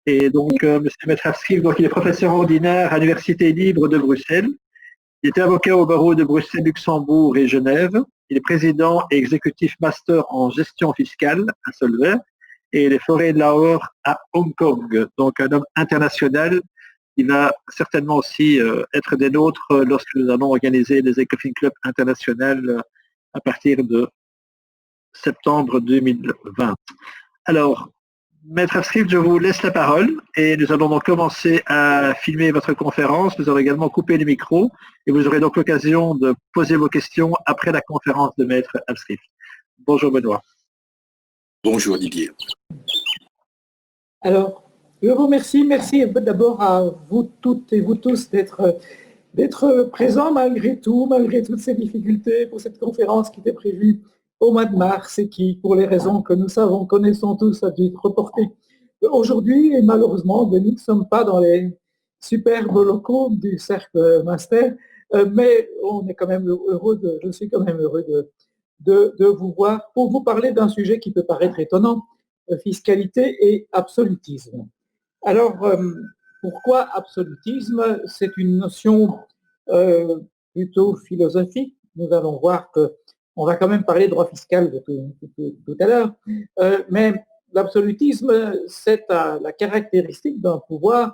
Et donc, M. Metravski, donc, il est professeur ordinaire à l'Université libre de Bruxelles. Il était avocat au barreau de Bruxelles, Luxembourg et Genève. Il est président et exécutif master en gestion fiscale à Solvay et les forêts de Lahore à Hong Kong. Donc, un homme international. Il va certainement aussi être des nôtres lorsque nous allons organiser les Ecofin Club international à partir de septembre 2020. Alors, Maître Afscript, je vous laisse la parole et nous allons donc commencer à filmer votre conférence. Nous allons également couper les micros et vous aurez donc l'occasion de poser vos questions après la conférence de Maître Afscript. Bonjour Benoît. Bonjour Didier. Alors, je vous remercie. Merci d'abord à vous toutes et vous tous d'être présents malgré tout, malgré toutes ces difficultés pour cette conférence qui était prévue au mois de mars et qui, pour les raisons que nous savons, connaissons tous, a dû être reportée aujourd'hui. Et malheureusement, nous ne sommes pas dans les superbes locaux du Cercle Master, mais on est quand même heureux je suis quand même heureux de vous voir pour vous parler d'un sujet qui peut paraître étonnant, fiscalité et absolutisme. Alors, pourquoi absolutisme? C'est une notion plutôt philosophique. Nous allons voir qu'on va quand même parler de droit fiscal tout à l'heure, mais l'absolutisme, c'est la caractéristique d'un pouvoir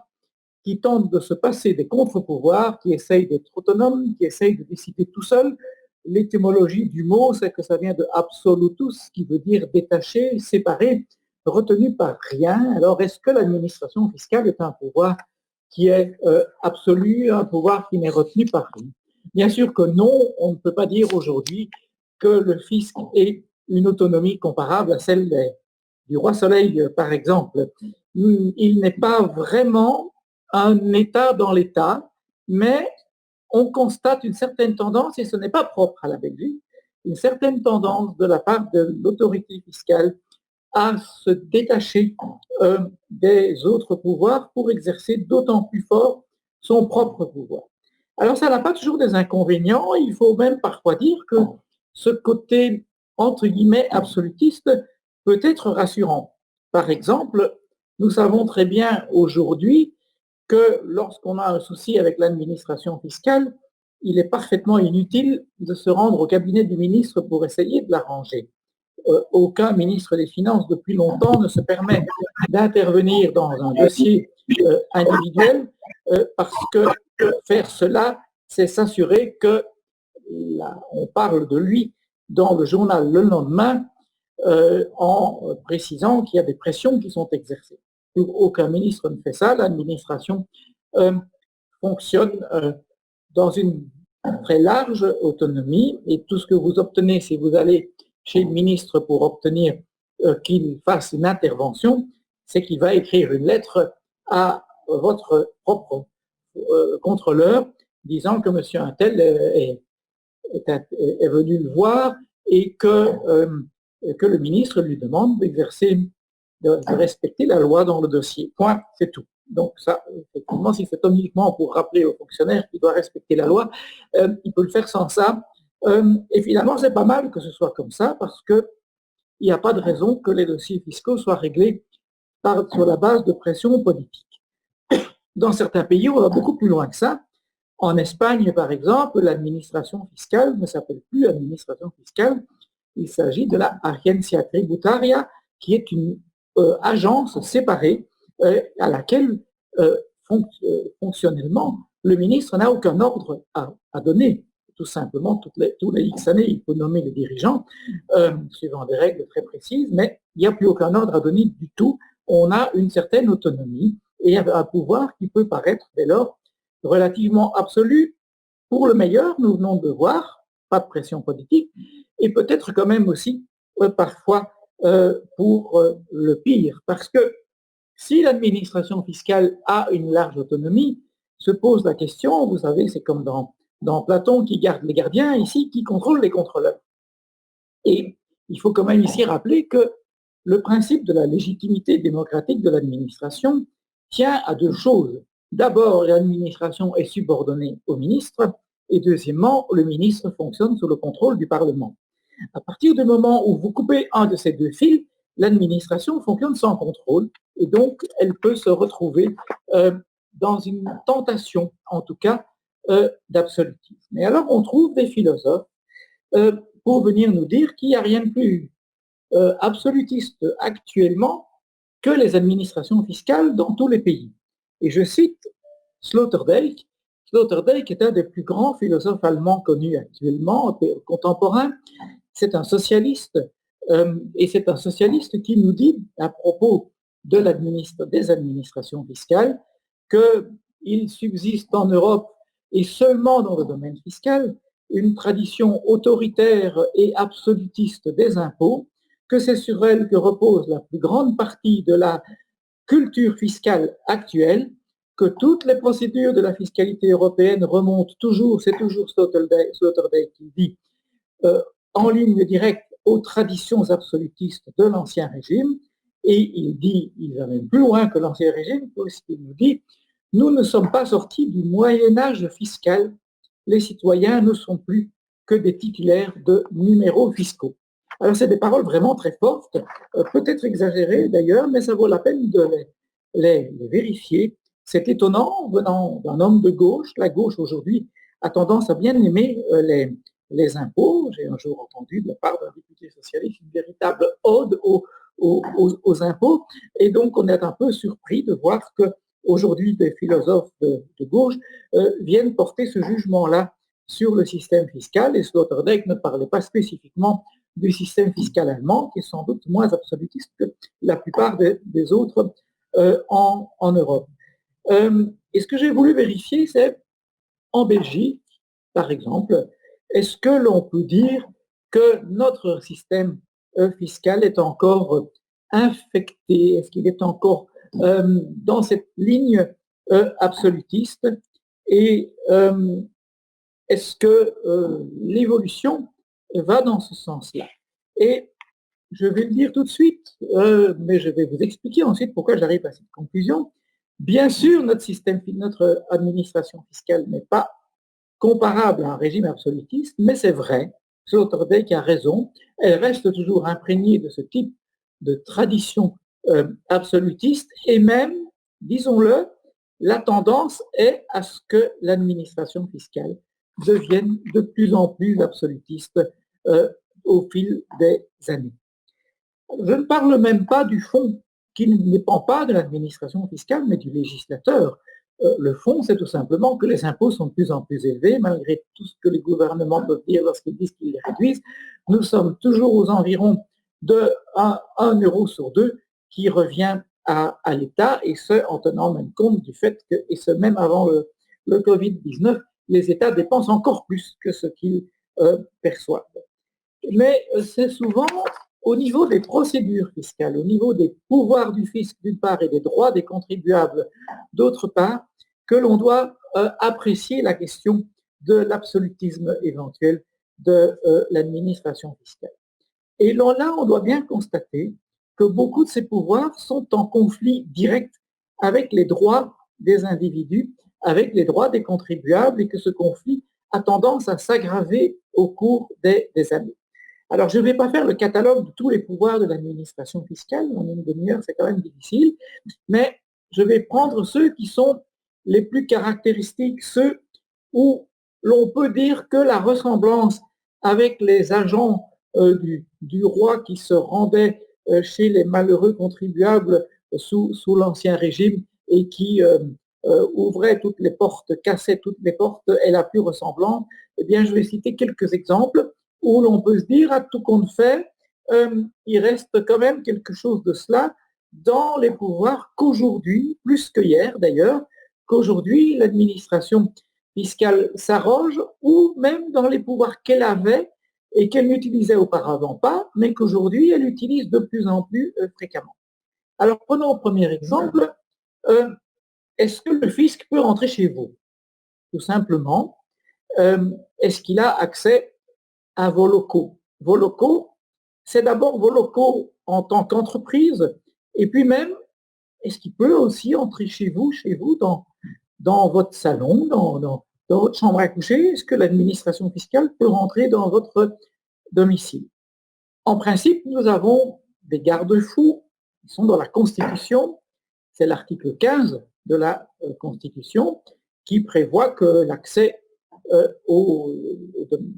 qui tente de se passer des contre-pouvoirs, qui essaye d'être autonome, qui essaye de décider tout seul. L'étymologie du mot, c'est que ça vient de absolutus, qui veut dire détaché, séparé, retenu par rien. Alors, est-ce que l'administration fiscale est un pouvoir qui est absolu, un pouvoir qui n'est retenu par rien? Bien sûr que non, on ne peut pas dire aujourd'hui que le fisc ait une autonomie comparable à celle du roi Soleil, par exemple. Il n'est pas vraiment un État dans l'État, mais on constate une certaine tendance, et ce n'est pas propre à la Belgique, une certaine tendance de la part de l'autorité fiscale à se détacher des autres pouvoirs pour exercer d'autant plus fort son propre pouvoir. Alors ça n'a pas toujours des inconvénients, il faut même parfois dire que ce côté, entre guillemets, absolutiste peut être rassurant. Par exemple, nous savons très bien aujourd'hui que lorsqu'on a un souci avec l'administration fiscale, il est parfaitement inutile de se rendre au cabinet du ministre pour essayer de l'arranger. Aucun ministre des Finances depuis longtemps ne se permet d'intervenir dans un dossier individuel parce que faire cela, c'est s'assurer que on parle de lui dans le journal le lendemain en précisant qu'il y a des pressions qui sont exercées. Aucun ministre ne fait ça. L'administration fonctionne dans une très large autonomie et tout ce que vous obtenez si vous allez chez le ministre pour obtenir qu'il fasse une intervention, c'est qu'il va écrire une lettre à votre propre contrôleur disant que monsieur Untel est venu le voir et que le ministre lui demande de respecter la loi dans le dossier. Point, c'est tout. Donc ça, effectivement, si c'est uniquement pour rappeler au fonctionnaire qu'il doit respecter la loi, il peut le faire sans ça. Et finalement, c'est pas mal que ce soit comme ça parce qu'il n'y a pas de raison que les dossiers fiscaux soient réglés sur la base de pression politique. Dans certains pays, on va beaucoup plus loin que ça. En Espagne, par exemple, l'administration fiscale ne s'appelle plus administration fiscale. Il s'agit de la Agencia Tributaria, qui est une agence séparée à laquelle fonctionnellement, le ministre n'a aucun ordre à donner. Tout simplement, tous les X années, il peut nommer les dirigeants, suivant des règles très précises, mais il n'y a plus aucun ordre à donner du tout. On a une certaine autonomie et un pouvoir qui peut paraître, dès lors, relativement absolu. Pour le meilleur, nous venons de voir, pas de pression politique, et peut-être quand même aussi, parfois, pour le pire. Parce que si l'administration fiscale a une large autonomie, se pose la question, vous savez, c'est comme dans Platon qui garde les gardiens, ici, qui contrôle les contrôleurs. Et il faut quand même ici rappeler que le principe de la légitimité démocratique de l'administration tient à deux choses. D'abord, l'administration est subordonnée au ministre, et deuxièmement, le ministre fonctionne sous le contrôle du Parlement. À partir du moment où vous coupez un de ces deux fils, l'administration fonctionne sans contrôle et donc elle peut se retrouver dans une tentation, en tout cas, d'absolutisme. Et alors on trouve des philosophes pour venir nous dire qu'il n'y a rien de plus absolutiste actuellement que les administrations fiscales dans tous les pays. Et je cite Sloterdijk. Sloterdijk est un des plus grands philosophes allemands connus actuellement, contemporains. C'est un socialiste, et c'est un socialiste qui nous dit, à propos des administrations fiscales, qu'il subsiste en Europe, et seulement dans le domaine fiscal, une tradition autoritaire et absolutiste des impôts, que c'est sur elle que repose la plus grande partie de la culture fiscale actuelle, que toutes les procédures de la fiscalité européenne remontent toujours, c'est toujours Sloterdijk qui dit, en ligne directe aux traditions absolutistes de l'Ancien Régime, et il va même plus loin que l'Ancien Régime, puisqu'il nous dit, nous ne sommes pas sortis du Moyen-Âge fiscal, les citoyens ne sont plus que des titulaires de numéros fiscaux. Alors c'est des paroles vraiment très fortes, peut-être exagérées d'ailleurs, mais ça vaut la peine de les vérifier. C'est étonnant venant d'un homme de gauche. La gauche aujourd'hui a tendance à bien aimer les impôts. J'ai un jour entendu de la part d'un député socialiste une véritable ode aux impôts. Et donc on est un peu surpris de voir qu'aujourd'hui des philosophes de gauche viennent porter ce jugement-là sur le système fiscal. Et Sloterdijk ne parlait pas spécifiquement du système fiscal allemand, qui est sans doute moins absolutiste que la plupart des autres en Europe. Et ce que j'ai voulu vérifier, c'est en Belgique, par exemple, est-ce que l'on peut dire que notre système fiscal est encore infecté? Est-ce qu'il est encore dans cette ligne absolutiste? Et est-ce que l'évolution va dans ce sens-là? Et je vais le dire tout de suite, mais je vais vous expliquer ensuite pourquoi j'arrive à cette conclusion. Bien sûr, notre administration fiscale n'est pas comparable à un régime absolutiste, mais c'est vrai, Sloterdijk a raison, elle reste toujours imprégnée de ce type de tradition absolutiste, et même, disons-le, la tendance est à ce que l'administration fiscale devienne de plus en plus absolutiste au fil des années. Je ne parle même pas du fond qui ne dépend pas de l'administration fiscale, mais du législateur. Le fond, c'est tout simplement que les impôts sont de plus en plus élevés, malgré tout ce que les gouvernements peuvent dire lorsqu'ils disent qu'ils les réduisent. Nous sommes toujours aux environs de 1 euro sur 2 qui revient à l'État, et ce, en tenant même compte du fait que, et ce même avant le Covid-19, les États dépensent encore plus que ce qu'ils perçoivent. Mais c'est souvent au niveau des procédures fiscales, au niveau des pouvoirs du fisc d'une part et des droits des contribuables d'autre part, que l'on doit apprécier la question de l'absolutisme éventuel de l'administration fiscale. Et là, on doit bien constater que beaucoup de ces pouvoirs sont en conflit direct avec les droits des individus, avec les droits des contribuables, et que ce conflit a tendance à s'aggraver au cours des années. Alors, je ne vais pas faire le catalogue de tous les pouvoirs de l'administration fiscale, en une demi-heure, c'est quand même difficile, mais je vais prendre ceux qui sont les plus caractéristiques, ceux où l'on peut dire que la ressemblance avec les agents du roi qui se rendaient chez les malheureux contribuables sous l'Ancien Régime et qui ouvraient toutes les portes, cassaient toutes les portes, est la plus ressemblante. Eh bien, je vais citer quelques exemples où l'on peut se dire, à tout compte fait, il reste quand même quelque chose de cela dans les pouvoirs qu'aujourd'hui, plus que hier d'ailleurs, qu'aujourd'hui l'administration fiscale s'arroge, ou même dans les pouvoirs qu'elle avait et qu'elle n'utilisait auparavant pas, mais qu'aujourd'hui elle utilise de plus en plus fréquemment. Alors prenons au premier exemple, est-ce que le fisc peut rentrer chez vous? Tout simplement, est-ce qu'il a accès à vos locaux? Vos locaux, c'est d'abord vos locaux en tant qu'entreprise, et puis même, est-ce qu'il peut aussi entrer chez vous dans votre salon, dans votre chambre à coucher? Est-ce que l'administration fiscale peut rentrer dans votre domicile? En principe, nous avons des garde-fous qui sont dans la Constitution. C'est l'article 15 de la Constitution qui prévoit que l'accès au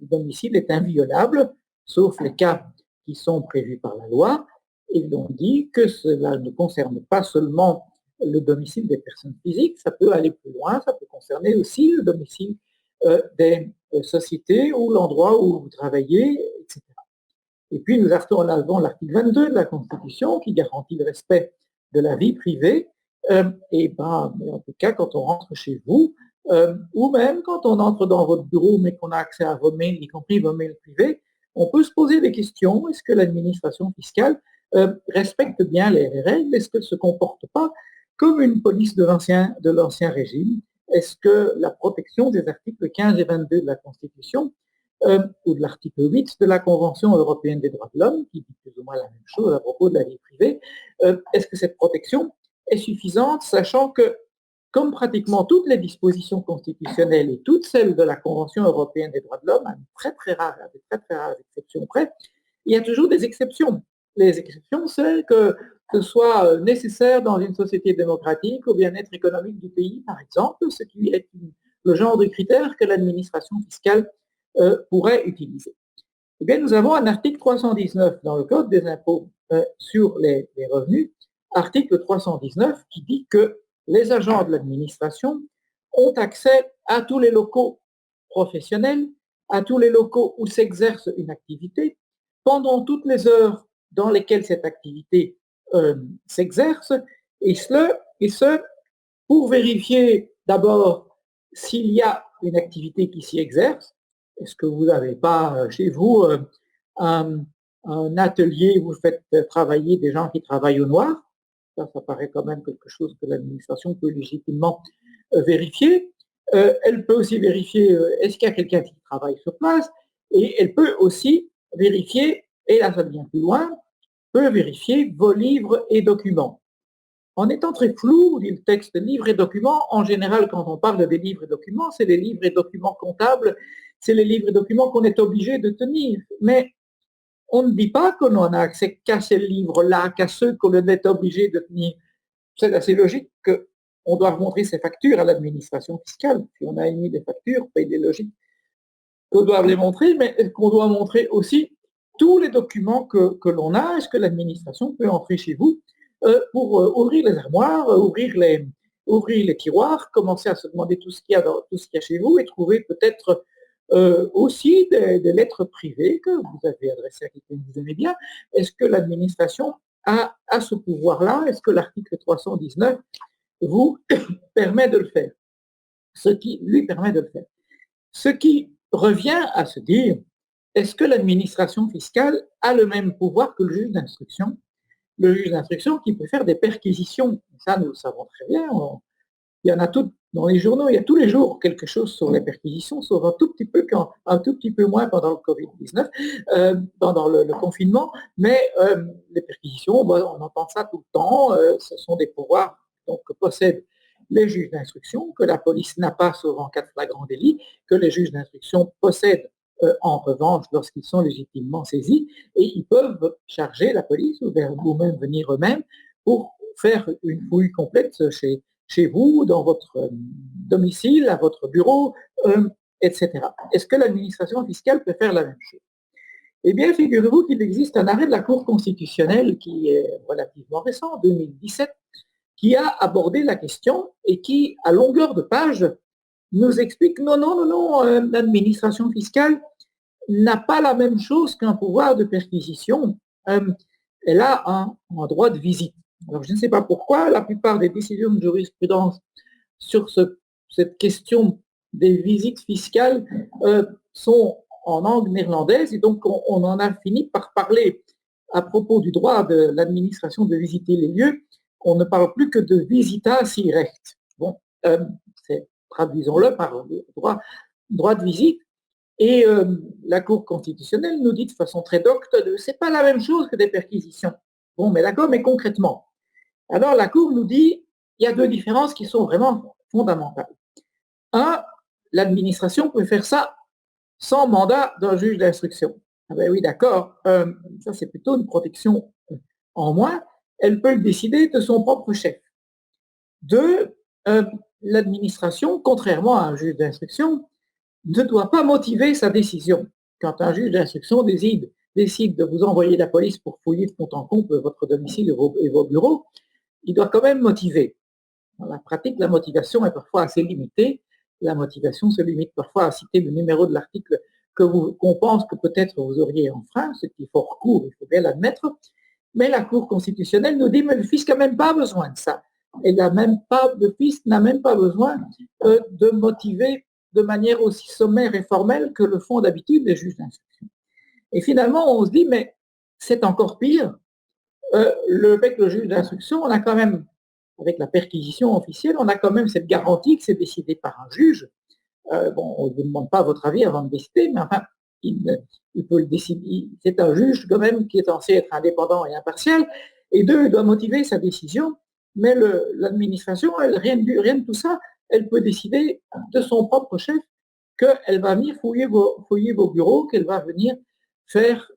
domicile est inviolable, sauf les cas qui sont prévus par la loi. Et l'on dit que cela ne concerne pas seulement le domicile des personnes physiques, ça peut aller plus loin, ça peut concerner aussi le domicile des sociétés ou l'endroit où vous travaillez, etc. Et puis nous avons l'article 22 de la Constitution qui garantit le respect de la vie privée. En tout cas, quand on rentre chez vous, ou même quand on entre dans votre bureau mais qu'on a accès à vos mails, y compris vos mails privés, on peut se poser des questions. Est-ce que l'administration fiscale respecte bien les règles? Est-ce qu'elle ne se comporte pas comme une police de l'ancien régime? Est-ce que la protection des articles 15 et 22 de la Constitution ou de l'article 8 de la Convention européenne des droits de l'homme, qui dit plus ou moins la même chose à propos de la vie privée, est-ce que cette protection est suffisante, sachant que, comme pratiquement toutes les dispositions constitutionnelles et toutes celles de la Convention européenne des droits de l'homme, à très rares exceptions près, il y a toujours des exceptions. Les exceptions, c'est que ce soit nécessaire dans une société démocratique au bien-être économique du pays, par exemple, ce qui est le genre de critère que l'administration fiscale pourrait utiliser. Eh bien, nous avons un article 319 dans le Code des impôts sur les revenus, article 319 qui dit que les agents de l'administration ont accès à tous les locaux professionnels, à tous les locaux où s'exerce une activité, pendant toutes les heures dans lesquelles cette activité s'exerce, et ce, pour vérifier d'abord s'il y a une activité qui s'y exerce. Est-ce que vous n'avez pas chez vous un atelier où vous faites travailler des gens qui travaillent au noir? Ça paraît quand même quelque chose que l'administration peut légitimement vérifier. Elle peut aussi vérifier est-ce qu'il y a quelqu'un qui travaille sur place, et elle peut aussi vérifier, et là ça devient plus loin, peut vérifier vos livres et documents. En étant très flou, dit le texte livres et documents, en général quand on parle des livres et documents, c'est les livres et documents comptables, c'est les livres et documents qu'on est obligé de tenir. Mais on ne dit pas qu'on n'a accès qu'à ces livres-là, qu'à ceux qu'on est obligé de tenir. C'est assez logique qu'on doit montrer ses factures à l'administration fiscale. Si on a émis des factures, il est logique qu'on doit les montrer, mais qu'on doit montrer aussi tous les documents que l'on a. Est-ce que l'administration peut entrer chez vous pour ouvrir les armoires, ouvrir les tiroirs, commencer à se demander tout ce qu'il y a chez vous et trouver peut-être aussi des lettres privées que vous avez adressées à quelqu'un que vous aimez bien. Est-ce que l'administration a ce pouvoir-là? Est-ce que l'article 319 vous permet de le faire? Ce qui lui permet de le faire. Ce qui revient à se dire, est-ce que l'administration fiscale a le même pouvoir que le juge d'instruction? Le juge d'instruction qui peut faire des perquisitions. Ça, nous le savons très bien. Il y en a tout dans les journaux, il y a tous les jours quelque chose sur les perquisitions, sauf un tout petit peu moins pendant le Covid-19, pendant le confinement, mais les perquisitions, on entend ça tout le temps, ce sont des pouvoirs donc, que possèdent les juges d'instruction, que la police n'a pas sauf en cas de flagrant délit, que les juges d'instruction possèdent en revanche lorsqu'ils sont légitimement saisis, et ils peuvent charger la police ou même venir eux-mêmes pour faire une fouille complète chez vous, dans votre domicile, à votre bureau, etc. Est-ce que l'administration fiscale peut faire la même chose? Eh bien, figurez-vous qu'il existe un arrêt de la Cour constitutionnelle qui est relativement récent, 2017, qui a abordé la question et qui, à longueur de page, nous explique non, l'administration fiscale n'a pas la même chose qu'un pouvoir de perquisition. Elle a un droit de visite. Alors, je ne sais pas pourquoi, la plupart des décisions de jurisprudence sur cette question des visites fiscales sont en langue néerlandaise, et donc on en a fini par parler à propos du droit de l'administration de visiter les lieux. On ne parle plus que de visitas recht. Bon, traduisons-le par droit de visite. Et la Cour constitutionnelle nous dit de façon très docte, c'est pas la même chose que des perquisitions. Bon, mais d'accord, mais concrètement. Alors la Cour nous dit, il y a deux différences qui sont vraiment fondamentales. Un, l'administration peut faire ça sans mandat d'un juge d'instruction. Ah ben oui, d'accord, ça c'est plutôt une protection en moins, elle peut le décider de son propre chef. Deux, l'administration, contrairement à un juge d'instruction, ne doit pas motiver sa décision. Quand un juge d'instruction décide de vous envoyer la police pour fouiller de compte en comble votre domicile et vos bureaux, il doit quand même motiver. Dans la pratique, la motivation est parfois assez limitée. La motivation se limite parfois à citer le numéro de l'article qu'on pense que peut-être vous auriez enfreint, ce qui est fort court, il faut bien l'admettre. Mais la Cour constitutionnelle nous dit mais le fisc n'a même pas besoin de ça. Le fisc n'a même pas besoin de motiver de manière aussi sommaire et formelle que le font d'habitude les juges d'instruction. Et finalement, on se dit mais c'est encore pire. Avec le juge d'instruction, on a quand même, avec la perquisition officielle, on a quand même cette garantie que c'est décidé par un juge. On ne vous demande pas votre avis avant de décider, mais enfin, il peut le décider. C'est un juge quand même qui est censé être indépendant et impartial, et deux, il doit motiver sa décision, mais l'administration, rien de tout ça, elle peut décider de son propre chef qu'elle va venir fouiller vos bureaux, qu'elle va venir faire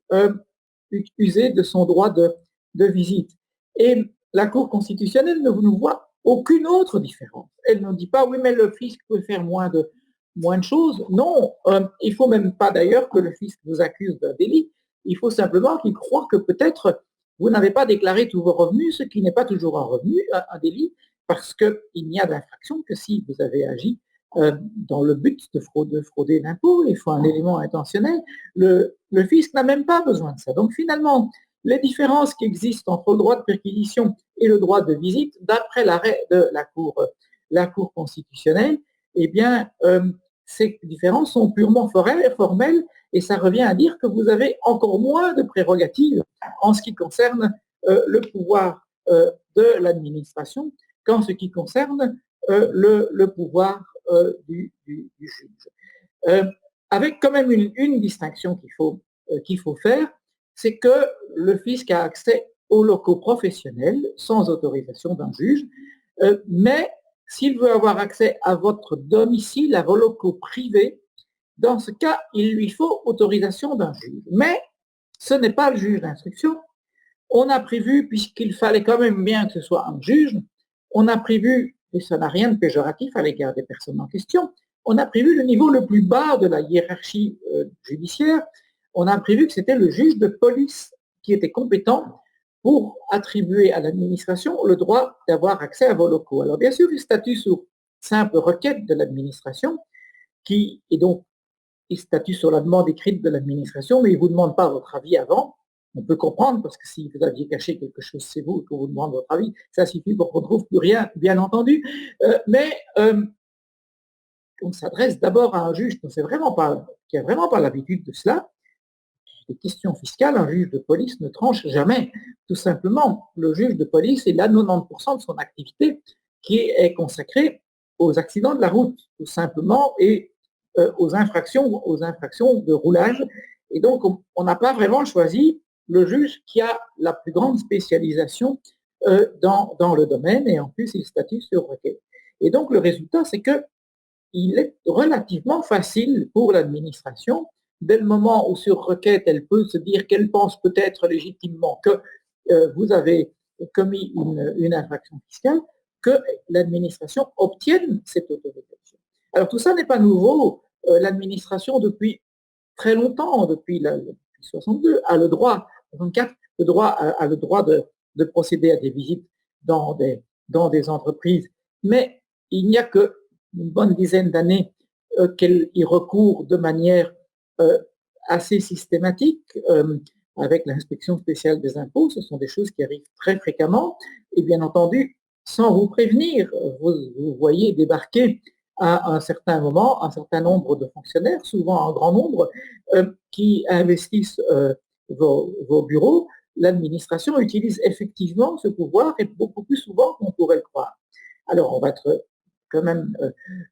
user de son droit de visite. Et la Cour constitutionnelle ne nous voit aucune autre différence. Elle ne dit pas, oui, mais le fisc peut faire moins de choses. Non, il ne faut même pas d'ailleurs que le fisc vous accuse d'un délit. Il faut simplement qu'il croie que peut-être vous n'avez pas déclaré tous vos revenus, ce qui n'est pas toujours un délit, parce qu'il n'y a d'infraction que si vous avez agi dans le but de frauder l'impôt. Il faut un élément intentionnel. Le fisc n'a même pas besoin de ça. Donc finalement, les différences qui existent entre le droit de perquisition et le droit de visite, d'après l'arrêt de la Cour constitutionnelle, eh bien, ces différences sont purement formelles et ça revient à dire que vous avez encore moins de prérogatives en ce qui concerne le pouvoir de l'administration qu'en ce qui concerne le pouvoir du juge. Avec quand même une distinction qu'il faut faire, c'est que le fisc a accès aux locaux professionnels sans autorisation d'un juge, mais s'il veut avoir accès à votre domicile, à vos locaux privés, dans ce cas, il lui faut autorisation d'un juge. Mais ce n'est pas le juge d'instruction. On a prévu, puisqu'il fallait quand même bien que ce soit un juge, on a prévu, et ça n'a rien de péjoratif à l'égard des personnes en question, on a prévu le niveau le plus bas de la hiérarchie judiciaire. On a prévu que c'était le juge de police qui était compétent pour attribuer à l'administration le droit d'avoir accès à vos locaux. Alors bien sûr, il statue sur simple requête de l'administration, il statue sur la demande écrite de l'administration, mais il ne vous demande pas votre avis avant. On peut comprendre, parce que si vous aviez caché quelque chose, c'est vous, qu'on vous demande votre avis, ça suffit pour qu'on ne trouve plus rien, bien entendu. Mais on s'adresse d'abord à un juge qui n'a vraiment pas l'habitude de cela. Les questions fiscales, un juge de police ne tranche jamais. Tout simplement, le juge de police, il a 90% de son activité qui est consacrée aux accidents de la route, tout simplement, et aux infractions de roulage. Et donc, on n'a pas vraiment choisi le juge qui a la plus grande spécialisation dans le domaine, et en plus, il statue sur requête. Et donc, le résultat, c'est qu'il est relativement facile pour l'administration, dès le moment où sur requête, elle peut se dire qu'elle pense peut-être légitimement que vous avez commis une infraction fiscale, que l'administration obtienne cette autorisation. Alors tout ça n'est pas nouveau. L'administration, depuis très longtemps, depuis 62, a le droit, 64, a le droit de procéder à des visites dans des entreprises, mais il n'y a qu'une bonne dizaine d'années qu'elle y recourt de manière assez systématique avec l'inspection spéciale des impôts. Ce sont des choses qui arrivent très fréquemment et bien entendu, sans vous prévenir, vous voyez débarquer à un certain moment un certain nombre de fonctionnaires, souvent un grand nombre, qui investissent vos bureaux. L'administration utilise effectivement ce pouvoir et beaucoup plus souvent qu'on pourrait le croire. Alors, on va être quand même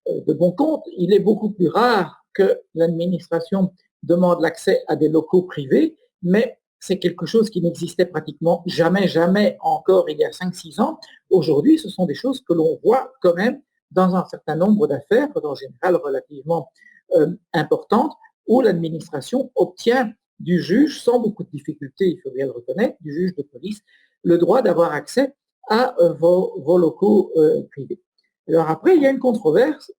de bon compte, il est beaucoup plus rare que l'administration demande l'accès à des locaux privés, mais c'est quelque chose qui n'existait pratiquement jamais encore il y a 5-6 ans. Aujourd'hui, ce sont des choses que l'on voit quand même dans un certain nombre d'affaires, en général relativement importantes, où l'administration obtient du juge, sans beaucoup de difficultés, il faut bien le reconnaître, du juge de police, le droit d'avoir accès à vos locaux privés. Alors après, il y a une controverse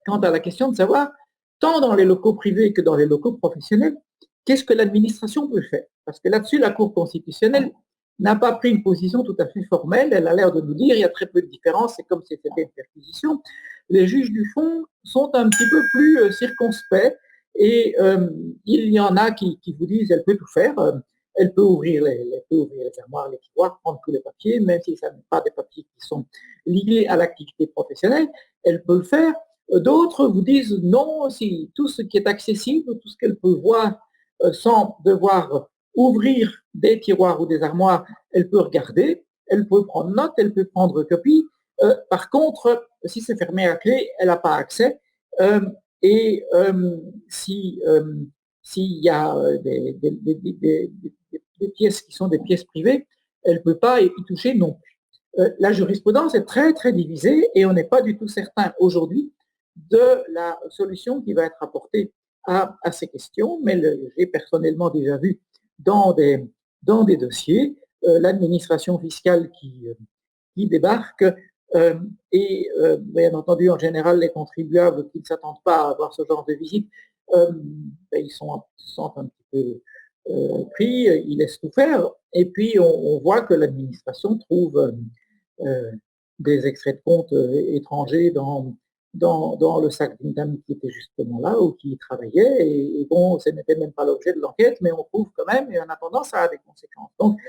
quant à la question de savoir, tant dans les locaux privés que dans les locaux professionnels, qu'est-ce que l'administration peut faire? Parce que là-dessus, la Cour constitutionnelle n'a pas pris une position tout à fait formelle. Elle a l'air de nous dire qu'il y a très peu de différence, c'est comme si c'était une perquisition. Les juges du fond sont un petit peu plus circonspects et il y en a qui vous disent elle peut tout faire. Elle peut ouvrir les armoires, les tiroirs, prendre tous les papiers, même si ce n'est pas des papiers qui sont liés à l'activité professionnelle, elle peut le faire. D'autres vous disent non, si tout ce qui est accessible, tout ce qu'elle peut voir sans devoir ouvrir des tiroirs ou des armoires, elle peut regarder, elle peut prendre note, elle peut prendre copie. Par contre, si c'est fermé à clé, elle n'a pas accès. Et s'il y a des pièces qui sont des pièces privées, elle ne peut pas y toucher non plus. La jurisprudence est très, très divisée et on n'est pas du tout certain aujourd'hui de la solution qui va être apportée à ces questions, mais j'ai personnellement déjà vu dans des dossiers l'administration fiscale qui débarque et bien entendu, en général, les contribuables qui ne s'attendent pas à avoir ce genre de visite, ils se sentent un petit peu pris, ils laissent tout faire, et puis on voit que l'administration trouve des extraits de compte étrangers dans le sac d'une dame qui était justement là ou qui y travaillait, et bon, ce n'était même pas l'objet de l'enquête, mais on trouve quand même, et en attendant, ça a des conséquences. Donc,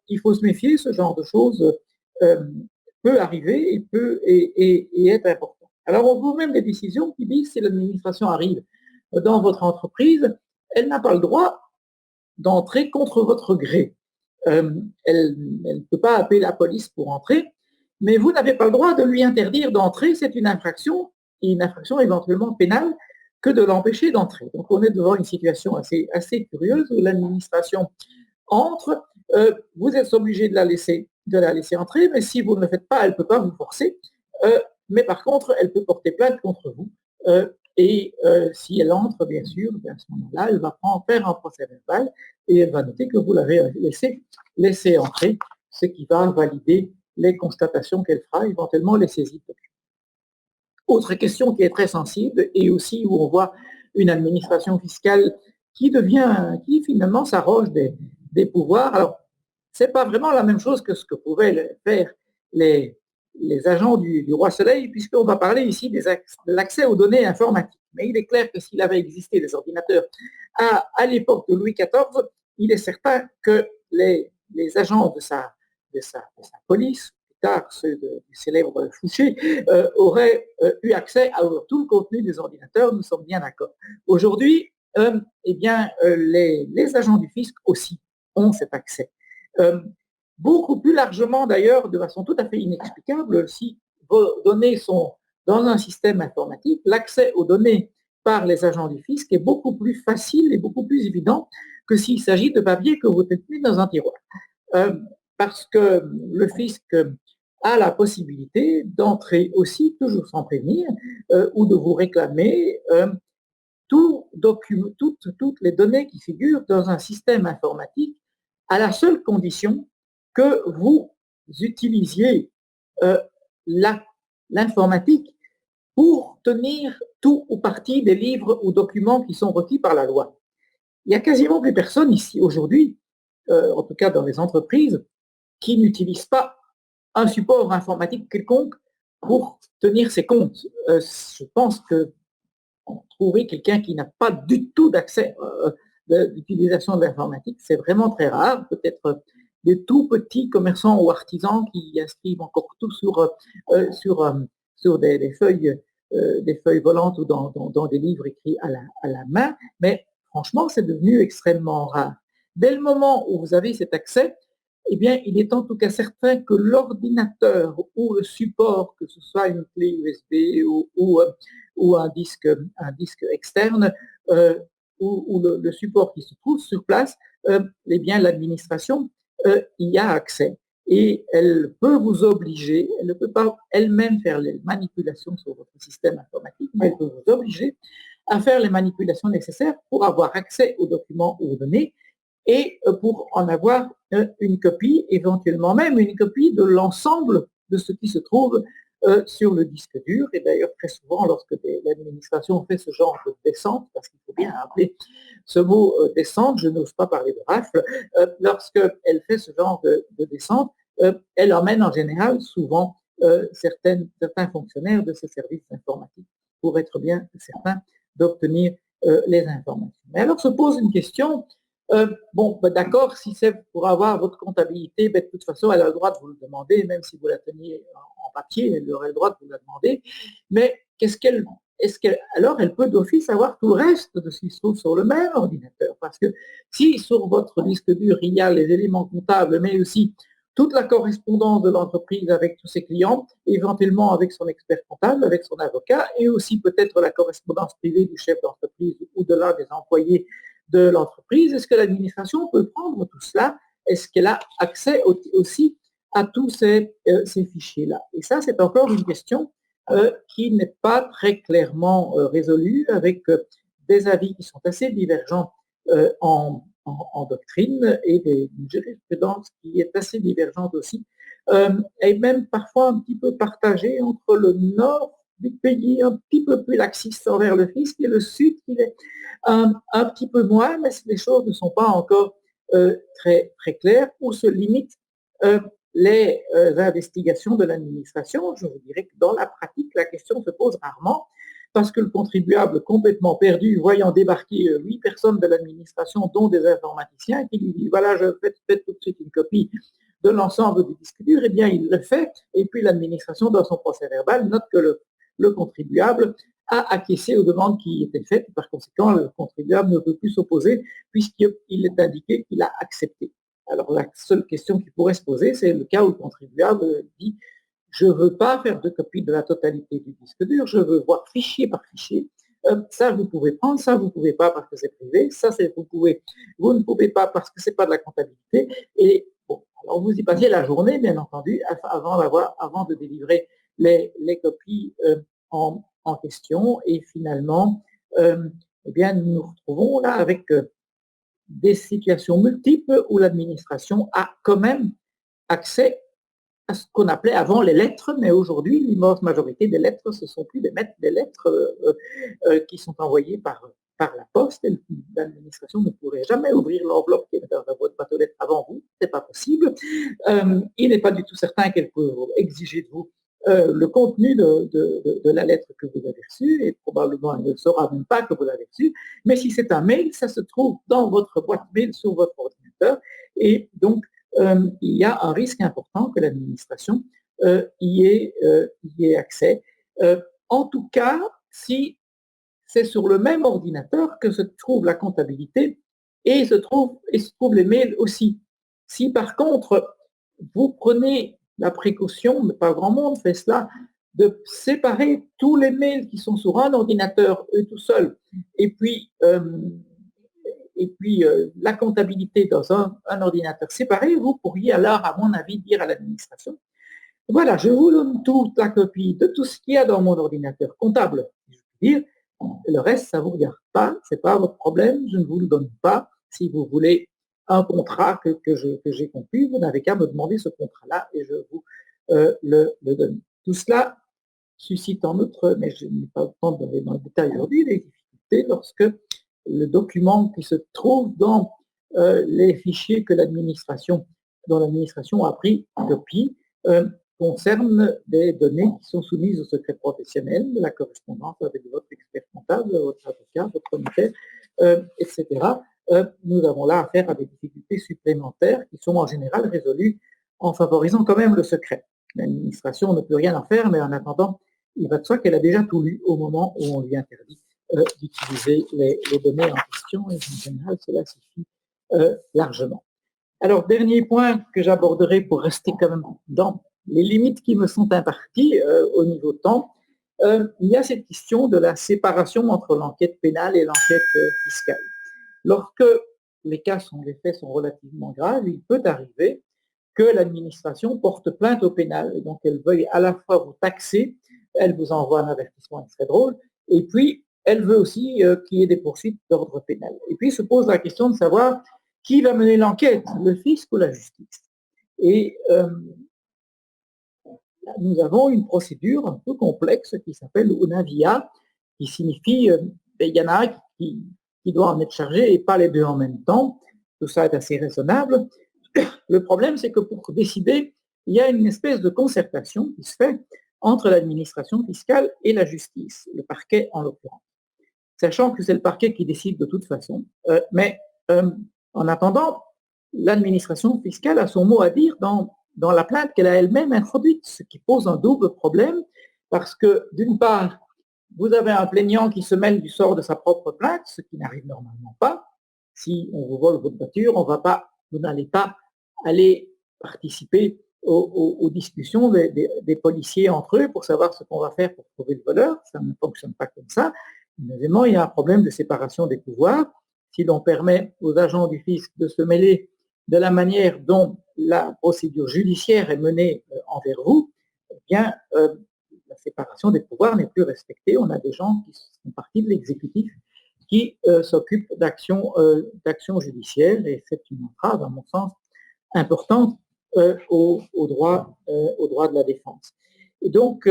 il faut se méfier, ce genre de choses peut arriver et être important. Alors, on trouve même des décisions qui disent si l'administration arrive dans votre entreprise, elle n'a pas le droit d'entrer contre votre gré. Elle ne peut pas appeler la police pour entrer, mais vous n'avez pas le droit de lui interdire d'entrer. C'est une infraction éventuellement pénale que de l'empêcher d'entrer. Donc, on est devant une situation assez curieuse où l'administration entre, vous êtes obligé de la laisser entrer, mais si vous ne le faites pas, elle ne peut pas vous forcer. Mais par contre, elle peut porter plainte contre vous. Et si elle entre, bien sûr, à ce moment-là, elle va faire un procès verbal et elle va noter que vous l'avez laissé entrer, ce qui va valider les constatations qu'elle fera, éventuellement les saisies. Autre question qui est très sensible et aussi où on voit une administration fiscale qui finalement s'arroge des pouvoirs. Alors, ce n'est pas vraiment la même chose que ce que pouvaient faire les agents du Roi Soleil, puisqu'on va parler ici de l'accès aux données informatiques. Mais il est clair que s'il avait existé des ordinateurs à l'époque de Louis XIV, il est certain que les agents de sa police, plus tard ceux du célèbre Fouché, auraient eu accès à tout le contenu des ordinateurs, nous sommes bien d'accord. Aujourd'hui, les agents du fisc aussi ont cet accès. Beaucoup plus largement d'ailleurs, de façon tout à fait inexplicable, si vos données sont dans un système informatique, l'accès aux données par les agents du fisc est beaucoup plus facile et beaucoup plus évident que s'il s'agit de papier que vous tenez dans un tiroir. Parce que le fisc a la possibilité d'entrer aussi, toujours sans prévenir, ou de vous réclamer toutes les données qui figurent dans un système informatique à la seule condition que vous utilisiez l'informatique pour tenir tout ou partie des livres ou documents qui sont requis par la loi. Il n'y a quasiment plus personne ici aujourd'hui, en tout cas dans les entreprises, qui n'utilisent pas un support informatique quelconque pour tenir ses comptes. Je pense que trouver quelqu'un qui n'a pas du tout d'accès d'utilisation de l'informatique, c'est vraiment très rare. Peut-être des tout petits commerçants ou artisans qui inscrivent encore tout sur des feuilles volantes ou dans des livres écrits à la main, mais franchement, c'est devenu extrêmement rare. Dès le moment où vous avez cet accès, eh bien, il est en tout cas certain que l'ordinateur ou le support, que ce soit une clé USB ou un disque externe, ou le support qui se trouve sur place, eh bien, l'administration y a accès. Et elle peut vous obliger, elle ne peut pas elle-même faire les manipulations sur votre système informatique, mais elle peut vous obliger à faire les manipulations nécessaires pour avoir accès aux documents ou aux données et pour en avoir une copie, éventuellement même une copie de l'ensemble de ce qui se trouve sur le disque dur. Et d'ailleurs, très souvent, lorsque l'administration fait ce genre de descente, parce qu'il faut bien appeler ce mot descente, je n'ose pas parler de rafle, lorsqu'elle fait ce genre de descente, elle emmène en général souvent certains fonctionnaires de ce service informatique pour être bien certain d'obtenir les informations. Mais alors se pose une question, bon, ben d'accord, si c'est pour avoir votre comptabilité, ben de toute façon, elle a le droit de vous le demander, même si vous la teniez en papier, elle aurait le droit de vous la demander, mais alors elle peut d'office avoir tout le reste de ce qui se trouve sur le même ordinateur, parce que si sur votre disque dur, il y a les éléments comptables, mais aussi toute la correspondance de l'entreprise avec tous ses clients, éventuellement avec son expert comptable, avec son avocat, et aussi peut-être la correspondance privée du chef d'entreprise ou de l'un des employés de l'entreprise. Est-ce que l'administration peut prendre tout cela? Est-ce qu'elle a accès aussi à tous ces fichiers-là? Et ça, c'est encore une question qui n'est pas très clairement résolue, avec des avis qui sont assez divergents en doctrine et une jurisprudence qui est assez divergente aussi, et même parfois un petit peu partagée entre le nord du pays, un petit peu plus laxiste envers le fisc, et le sud qui est un petit peu moins, mais les choses ne sont pas encore très, très claires, où se limitent les investigations de l'administration. Je vous dirais que dans la pratique, la question se pose rarement, parce que le contribuable complètement perdu, voyant débarquer 8 personnes de l'administration, dont des informaticiens, qui lui disent, voilà, je fais tout de suite une copie de l'ensemble du disque dur, eh bien, il le fait, et puis l'administration, dans son procès verbal, note que le contribuable a acquiescé aux demandes qui étaient faites. Par conséquent, le contribuable ne peut plus s'opposer, puisqu'il est indiqué qu'il a accepté. Alors, la seule question qui pourrait se poser, c'est le cas où le contribuable dit, je ne veux pas faire de copie de la totalité du disque dur, je veux voir fichier par fichier. Ça, vous pouvez prendre, ça, vous ne pouvez pas parce que c'est privé, ça, vous ne pouvez pas parce que ce n'est pas de la comptabilité. Et bon, alors vous y passiez la journée, bien entendu, avant de délivrer les copies en question. Et finalement, eh bien, nous nous retrouvons là avec des situations multiples où l'administration a quand même accès à ce qu'on appelait avant les lettres, mais aujourd'hui, l'immense majorité des lettres, ce ne sont plus des lettres qui sont envoyées par la poste. L'administration ne pourrait jamais ouvrir l'enveloppe qui est dans votre boîte aux lettres avant vous, ce n'est pas possible. Il n'est pas du tout certain qu'elle peut exiger de vous le contenu de la lettre que vous avez reçue, et probablement elle ne saura même pas que vous l'avez reçue, mais si c'est un mail, ça se trouve dans votre boîte mail sur votre ordinateur, et donc il y a un risque important que l'administration y ait accès. En tout cas, si c'est sur le même ordinateur que se trouve la comptabilité et se trouvent les mails aussi. Si par contre, vous prenez la précaution, mais pas grand monde fait cela, de séparer tous les mails qui sont sur un ordinateur, eux tout seuls, et puis la comptabilité dans un ordinateur séparé, vous pourriez alors, à mon avis, dire à l'administration, voilà, je vous donne toute la copie de tout ce qu'il y a dans mon ordinateur comptable. Je veux dire, le reste, ça ne vous regarde pas, ce n'est pas votre problème, je ne vous le donne pas. Si vous voulez un contrat que j'ai conclu, vous n'avez qu'à me demander ce contrat-là et je vous le donne. Tout cela suscite en outre, mais je n'ai pas le temps de donner dans le détail aujourd'hui, des difficultés lorsque le document qui se trouve dans les fichiers dont l'administration a pris copie concerne des données qui sont soumises au secret professionnel, de la correspondance avec votre expert comptable, votre avocat, votre notaire, etc. Nous avons là affaire à des difficultés supplémentaires qui sont en général résolues en favorisant quand même le secret. L'administration ne peut rien en faire, mais en attendant, il va de soi qu'elle a déjà tout lu au moment où on lui interdit d'utiliser les données en question, et en général, cela suffit largement. Alors, dernier point que j'aborderai pour rester quand même dans les limites qui me sont imparties au niveau temps, il y a cette question de la séparation entre l'enquête pénale et l'enquête fiscale. Lorsque les faits sont relativement graves, il peut arriver que l'administration porte plainte au pénal, et donc elle veuille à la fois vous taxer, elle vous envoie un avertissement, c'est très drôle, et puis elle veut aussi qu'il y ait des poursuites d'ordre pénal. Et puis se pose la question de savoir Qui va mener l'enquête, le fisc ou la justice? Et nous avons une procédure un peu complexe qui s'appelle una via, qui signifie il y en a un qui doit en être chargé et pas les deux en même temps. Tout ça est assez raisonnable. Le problème, c'est que pour décider, il y a une espèce de concertation qui se fait entre l'administration fiscale et la justice, le parquet en l'occurrence. Sachant que c'est le parquet qui décide de toute façon. Mais en attendant, l'administration fiscale a son mot à dire dans la plainte qu'elle a elle-même introduite, ce qui pose un double problème, parce que d'une part, vous avez un plaignant qui se mêle du sort de sa propre plainte, ce qui n'arrive normalement pas. Si on vous vole votre voiture, vous n'allez pas aller participer aux discussions des policiers entre eux pour savoir ce qu'on va faire pour trouver le voleur. Ça ne fonctionne pas comme ça. Deuxièmement, il y a un problème de séparation des pouvoirs. Si l'on permet aux agents du fisc de se mêler de la manière dont la procédure judiciaire est menée envers vous, eh bien, la séparation des pouvoirs n'est plus respectée. On a des gens qui font partie de l'exécutif qui s'occupent d'actions judiciaires, et c'est une entrave, à mon sens, importante au droit de la défense. Et donc,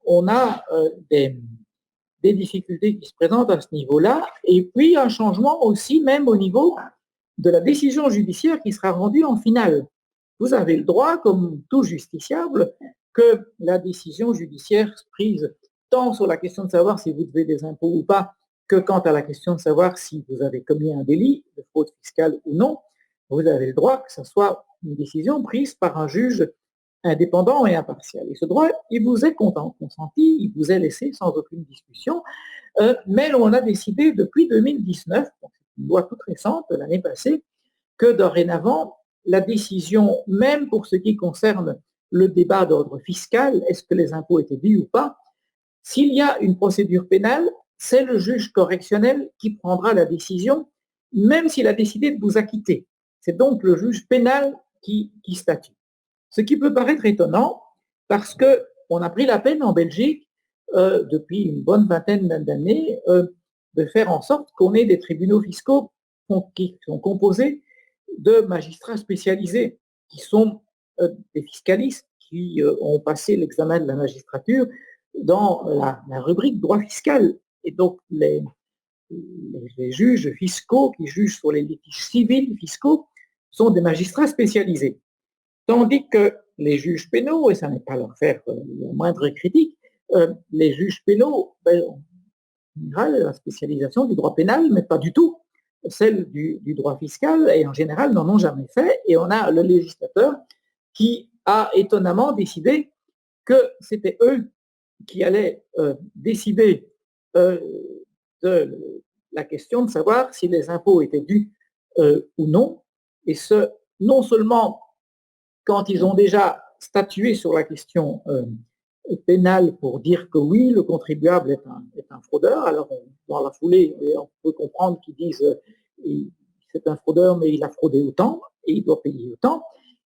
on a des difficultés qui se présentent à ce niveau-là, et puis un changement aussi même au niveau de la décision judiciaire qui sera rendue en finale. Vous avez le droit, comme tout justiciable, que la décision judiciaire prise tant sur la question de savoir si vous devez des impôts ou pas, que quant à la question de savoir si vous avez commis un délit de fraude fiscale ou non, vous avez le droit que ce soit une décision prise par un juge indépendant et impartial. Et ce droit, il vous est consenti, il vous est laissé sans aucune discussion, mais on a décidé depuis 2019, donc c'est une loi toute récente de l'année passée, que dorénavant, la décision, même pour ce qui concerne le débat d'ordre fiscal, est-ce que les impôts étaient dus ou pas, s'il y a une procédure pénale, c'est le juge correctionnel qui prendra la décision, même s'il a décidé de vous acquitter. C'est donc le juge pénal qui statue. Ce qui peut paraître étonnant, parce qu'on a pris la peine en Belgique, depuis une bonne vingtaine d'années, de faire en sorte qu'on ait des tribunaux fiscaux qui sont composés de magistrats spécialisés, qui sont des fiscalistes, qui ont passé l'examen de la magistrature dans la rubrique droit fiscal. Et donc, les juges fiscaux qui jugent sur les litiges civils fiscaux sont des magistrats spécialisés. Tandis que les juges pénaux, et ça n'est pas leur faire la moindre critique, les juges pénaux, en général, la spécialisation du droit pénal, mais pas du tout celle du droit fiscal, et en général n'en ont jamais fait, et on a le législateur qui a étonnamment décidé que c'était eux qui allaient décider de la question de savoir si les impôts étaient dus ou non, et ce, non seulement quand ils ont déjà statué sur la question pénale pour dire que oui, le contribuable est un fraudeur, alors dans la foulée, on peut comprendre qu'ils disent c'est un fraudeur, mais il a fraudé autant, et il doit payer autant,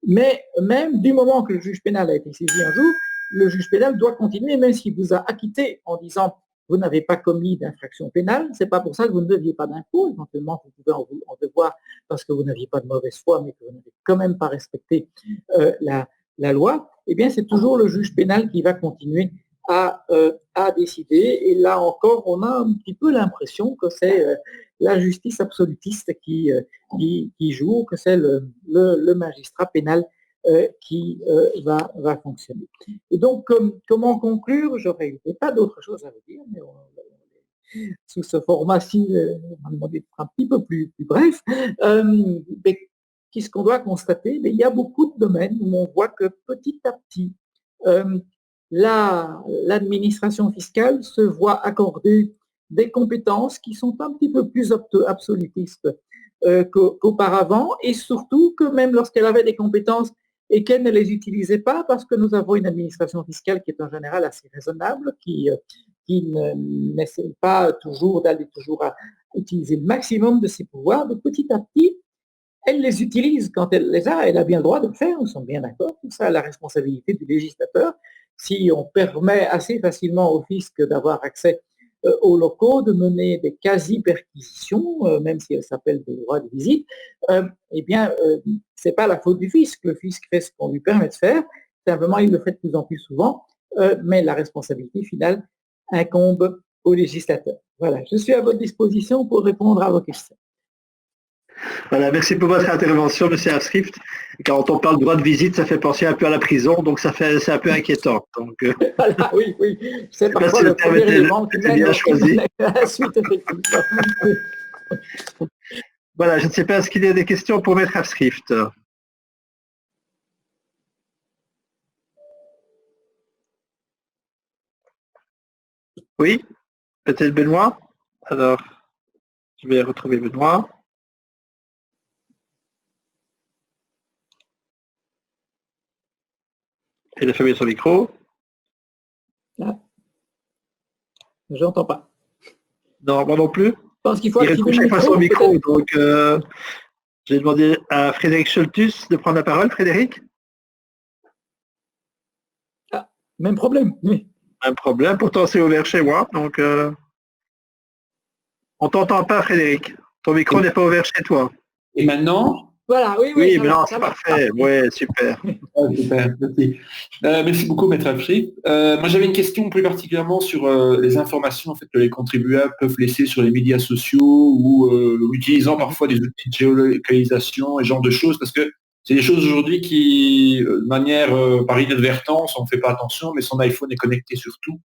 mais même du moment que le juge pénal a été saisi un jour, le juge pénal doit continuer, même s'il vous a acquitté en disant vous n'avez pas commis d'infraction pénale, c'est pas pour ça que vous ne deviez pas d'impôt, éventuellement vous pouvez en devoir parce que vous n'aviez pas de mauvaise foi, mais que vous n'avez quand même pas respecté la loi, eh bien c'est toujours le juge pénal qui va continuer à décider, et là encore on a un petit peu l'impression que c'est la justice absolutiste qui joue, que c'est le magistrat pénal qui va fonctionner. Et donc, comment conclure? J'aurais pas d'autre chose à vous dire, mais sous ce format-ci, on m'a demandé d'être un petit peu plus bref. Mais qu'est-ce qu'on doit constater? Mais il y a beaucoup de domaines où on voit que petit à petit, l'administration fiscale se voit accorder des compétences qui sont un petit peu plus absolutistes qu'auparavant, et surtout que même lorsqu'elle avait des compétences et qu'elle ne les utilisait pas, parce que nous avons une administration fiscale qui est en général assez raisonnable, qui n'essaie pas toujours d'aller toujours à utiliser le maximum de ses pouvoirs, mais petit à petit, elle les utilise quand elle les a, elle a bien le droit de le faire, nous sommes bien d'accord, tout ça a la responsabilité du législateur. Si on permet assez facilement au fisc d'avoir accès aux locaux de mener des quasi-perquisitions, même si elles s'appellent des droits de visite, eh bien, c'est pas la faute du fisc. Le fisc fait ce qu'on lui permet de faire. Simplement, il le fait de plus en plus souvent, mais la responsabilité finale incombe aux législateurs. Voilà, je suis à votre disposition pour répondre à vos questions. Voilà, merci pour votre intervention, M. Afschrift. Quand on parle de droit de visite, ça fait penser un peu à la prison, donc c'est un peu inquiétant. Donc, voilà, oui, oui. C'est parfois le premier élément qui mène à la suite, effectivement. Voilà, je ne sais pas, est-ce qu'il y a des questions pour M. Afschrift? Oui, peut-être Benoît. Alors, je vais retrouver Benoît. Il a fermé son micro. Ah. Je n'entends pas. Non, moi non plus. Je pense qu'il faut activer le micro. Son micro, donc j'ai demandé à Frédéric Scholtus de prendre la parole. Frédéric? Ah, même problème, oui. Même problème, pourtant c'est ouvert chez moi, donc on t'entend pas, Frédéric. Ton micro n'est pas ouvert chez toi. Et maintenant? Voilà, oui, oui. Oui, mais non, c'est parfait. Oui, super. Super, merci. Merci beaucoup, Maître Afschrift. Moi, j'avais une question plus particulièrement sur les informations en fait, que les contribuables peuvent laisser sur les médias sociaux ou utilisant parfois des outils de géolocalisation et ce genre de choses, parce que c'est des choses aujourd'hui qui, de manière par inadvertance, on ne fait pas attention, mais son iPhone est connecté sur tout.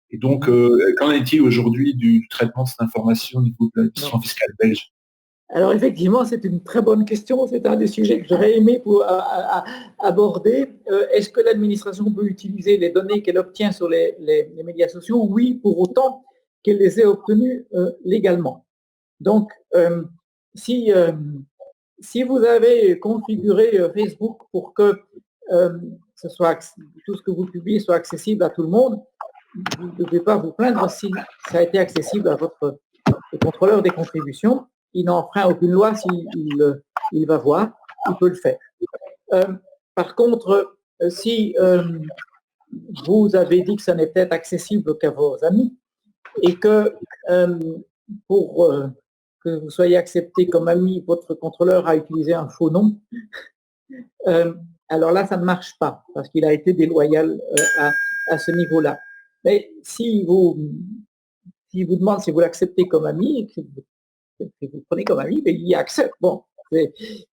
Et donc, qu'en est-il aujourd'hui du traitement de cette information au niveau de l'administration fiscale belge? Alors effectivement, c'est une très bonne question. C'est un des sujets que j'aurais aimé aborder. Est-ce que l'administration peut utiliser les données qu'elle obtient sur les médias sociaux? Oui, pour autant qu'elle les ait obtenues légalement. Donc, si vous avez configuré Facebook pour que tout ce que vous publiez soit accessible à tout le monde, vous ne devez pas vous plaindre si ça a été accessible à votre contrôleur des contributions. Il n'enfreint aucune loi s'il va voir, il peut le faire. Par contre, si vous avez dit que ça n'était accessible qu'à vos amis et que pour que vous soyez accepté comme ami, votre contrôleur a utilisé un faux nom, alors là, ça ne marche pas parce qu'il a été déloyal à ce niveau-là. Mais si vous demande si vous l'acceptez comme ami, que vous prenez comme ami, mais il y accepte. Bon,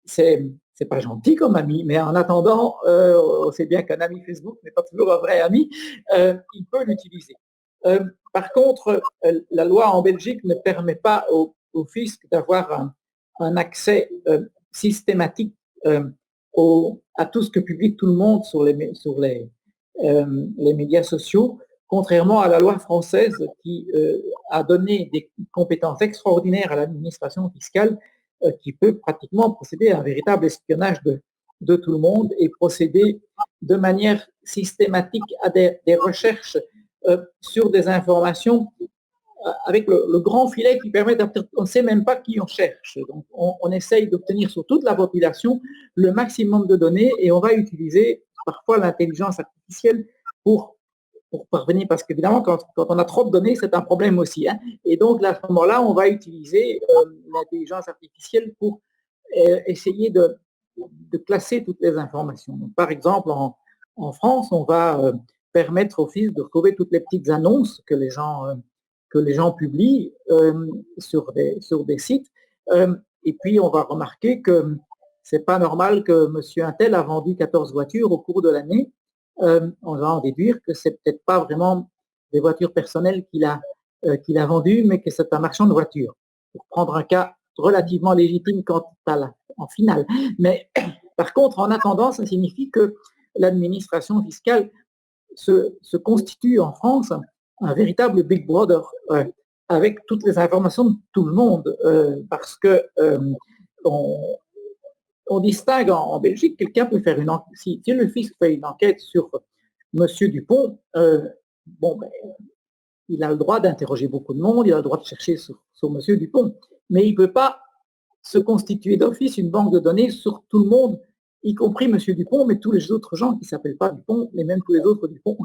c'est pas gentil comme ami, mais en attendant, on sait bien qu'un ami Facebook n'est pas toujours un vrai ami, il peut l'utiliser. Par contre, la loi en Belgique ne permet pas au fisc d'avoir un accès systématique à tout ce que publie tout le monde sur les médias sociaux, contrairement à la loi française qui a donné des compétences extraordinaires à l'administration fiscale qui peut pratiquement procéder à un véritable espionnage de tout le monde et procéder de manière systématique à des recherches sur des informations avec le grand filet qui permet on ne sait même pas qui on cherche. Donc on essaye d'obtenir sur toute la population le maximum de données et on va utiliser parfois l'intelligence artificielle pour parvenir, parce qu'évidemment, quand on a trop de données, c'est un problème aussi. Hein. Et donc, à ce moment-là, on va utiliser l'intelligence artificielle pour essayer de classer toutes les informations. Donc, par exemple, en France, on va permettre au fisc de trouver toutes les petites annonces que les gens publient sur des sites. Et puis, on va remarquer que c'est pas normal que monsieur Untel a vendu 14 voitures au cours de l'année. On va en déduire que c'est peut-être pas vraiment des voitures personnelles qu'il a vendues, mais que c'est un marchand de voitures. Pour prendre un cas relativement légitime en finale. Mais par contre, en attendant, ça signifie que l'administration fiscale se constitue en France un véritable Big Brother avec toutes les informations de tout le monde, parce que on distingue en Belgique, quelqu'un peut faire une enquête. Si le fisc fait une enquête sur monsieur Dupont, il a le droit d'interroger beaucoup de monde, il a le droit de chercher sur monsieur Dupont, mais il ne peut pas se constituer d'office une banque de données sur tout le monde, y compris monsieur Dupont, mais tous les autres gens qui ne s'appellent pas Dupont, et même tous les autres Dupont.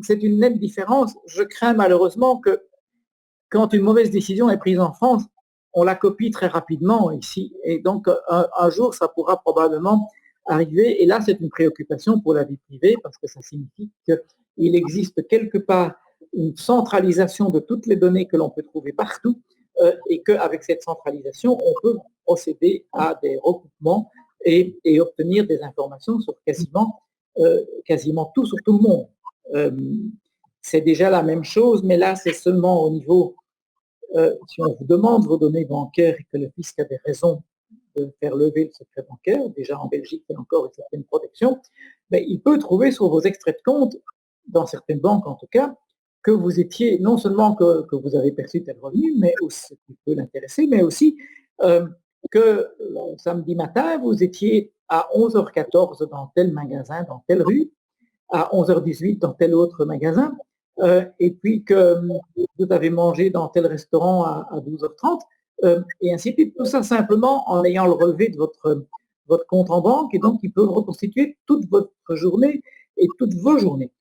C'est une nette différence. Je crains malheureusement que quand une mauvaise décision est prise en France, on la copie très rapidement ici. Et donc, un jour, ça pourra probablement arriver. Et là, c'est une préoccupation pour la vie privée parce que ça signifie qu'il existe quelque part une centralisation de toutes les données que l'on peut trouver partout et qu'avec cette centralisation, on peut procéder à des recoupements et obtenir des informations sur quasiment tout sur tout le monde. C'est déjà la même chose, mais là, c'est seulement au niveau, si on vous demande vos données bancaires et que le fisc a des raisons de faire lever le secret bancaire, déjà en Belgique, il y a encore une certaine protection, mais il peut trouver sur vos extraits de compte, dans certaines banques en tout cas, que vous étiez, non seulement que vous avez perçu tel revenu, mais aussi, ce qui peut l'intéresser, mais aussi que samedi matin, vous étiez à 11h14 dans tel magasin, dans telle rue, à 11h18 dans tel autre magasin, et puis que vous avez mangé dans tel restaurant à 12h30, et ainsi de suite. Tout ça simplement en ayant le relevé de votre compte en banque, et donc il peut reconstituer toute votre journée et toutes vos journées.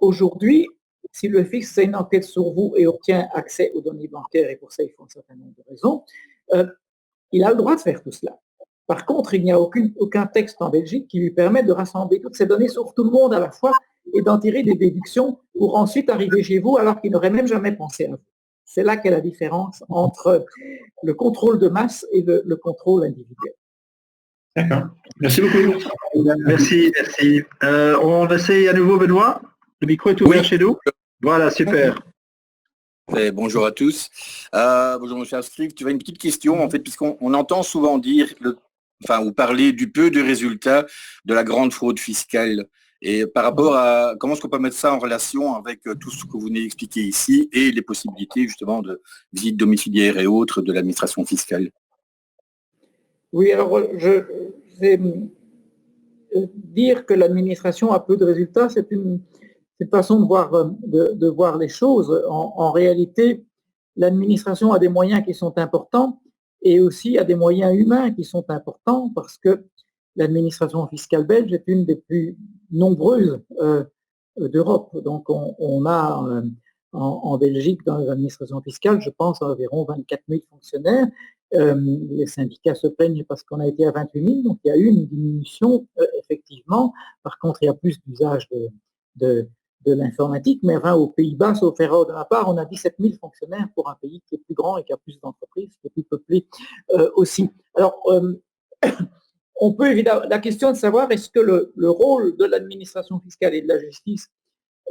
Aujourd'hui, si le fisc fait une enquête sur vous et obtient accès aux données bancaires, et pour ça il faut un certain nombre de raisons, il a le droit de faire tout cela. Par contre, il n'y a aucun texte en Belgique qui lui permet de rassembler toutes ces données sur tout le monde à la fois et d'en tirer des déductions pour ensuite arriver chez vous alors qu'il n'aurait même jamais pensé à vous. C'est là qu'est la différence entre le contrôle de masse et le contrôle individuel. D'accord. Merci beaucoup. Merci. On essaye à nouveau, Benoît. Le micro est ouvert chez nous. Voilà, super. Bonjour à tous. Bonjour, monsieur Astric. Tu as une petite question, en fait, puisqu'on entend souvent dire, ou parler du peu de résultats de la grande fraude fiscale. Et par rapport à comment est-ce qu'on peut mettre ça en relation avec tout ce que vous venez d'expliquer ici et les possibilités justement de visite domiciliaire et autres de l'administration fiscale. Oui, alors je vais dire que l'administration a peu de résultats, c'est une façon de voir les choses. En réalité, l'administration a des moyens qui sont importants et aussi a des moyens humains qui sont importants parce que l'administration fiscale belge est une des plus nombreuses d'Europe. Donc on a en Belgique, dans l'administration fiscale, je pense, à environ 24 000 fonctionnaires. Les syndicats se plaignent parce qu'on a été à 28 000, donc il y a eu une diminution, effectivement. Par contre, il y a plus d'usage de l'informatique, mais enfin, aux Pays-Bas, sauf erreur de ma part, on a 17 000 fonctionnaires pour un pays qui est plus grand et qui a plus d'entreprises, qui est plus peuplé aussi. Alors, on peut évidemment, la question de savoir est-ce que le rôle de l'administration fiscale et de la justice